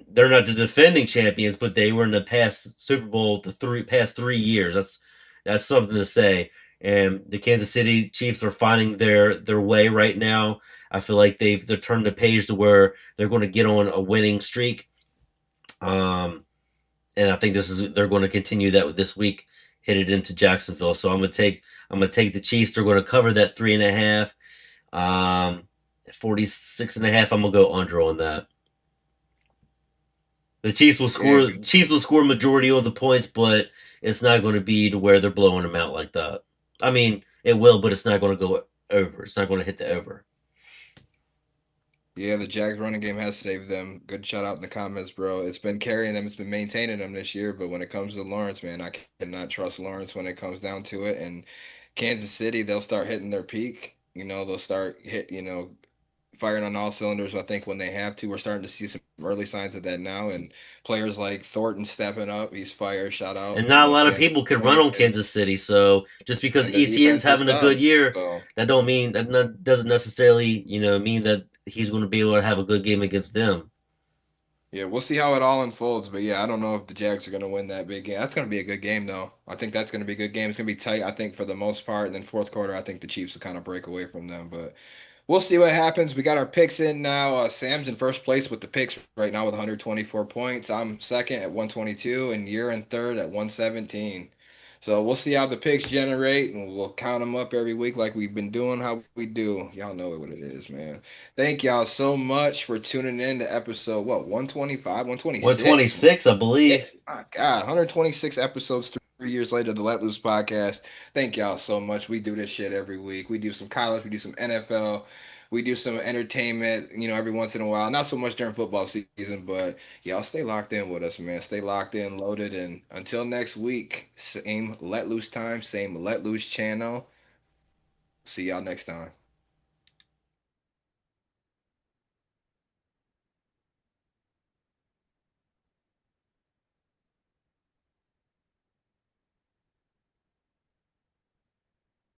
they're not the defending champions, but they were in the past Super Bowl the past 3 years. That's something to say. And the Kansas City Chiefs are finding their way right now. I feel like they've turned the page to where they're going to get on a winning streak. Um, and I think they're going to continue that with this week, hit it into Jacksonville. So I'm gonna take the Chiefs. They're going to cover that 3.5. 46.5. I'm gonna go under on that. The Chiefs will Yeah. score. Chiefs will score majority of the points, but it's not going to be to where they're blowing them out like that. I mean, it will, but it's not going to go over. It's not going to hit the over. Yeah, the Jags running game has saved them. Good shout out in the comments, bro. It's been carrying them, it's been maintaining them this year, but when it comes to Lawrence, man, I cannot trust Lawrence when it comes down to it. And Kansas City, they'll start hitting their peak. They'll start firing on all cylinders, I think, when they have to. We're starting to see some early signs of that now. And players like Thornton stepping up, he's fire, shout And out, not a lot of Sam people can run on Quinn, Kansas City. So just because and the ETN's defense is having a good tough. year, So doesn't necessarily mean that he's going to be able to have a good game against them. yeah, we'll see how it all unfolds. But yeah, I don't know if the Jags are going to win that big game. That's going to be a good game, though. I think that's going to be a good game. It's going to be tight, I think, for the most part. And then fourth quarter, I think the Chiefs will kind of break away from them. But we'll see what happens. We got our picks in now. Sam's in first place with the picks right now with 124 points. I'm second at 122, and you're in third at 117. So we'll see how the picks generate, and we'll count them up every week like we've been doing how we do. Y'all know what it is, man. Thank y'all so much for tuning in to episode, what, 125, 126? 126, I believe. My God, 126 episodes 3 years later, the Let Loose podcast. Thank y'all so much. We do this shit every week. We do some college, we do some NFL, we do some entertainment, every once in a while. Not so much during football season, but y'all stay locked in with us, man. Stay locked in, loaded. And until next week, same Let Loose time, same Let Loose channel. See y'all next time.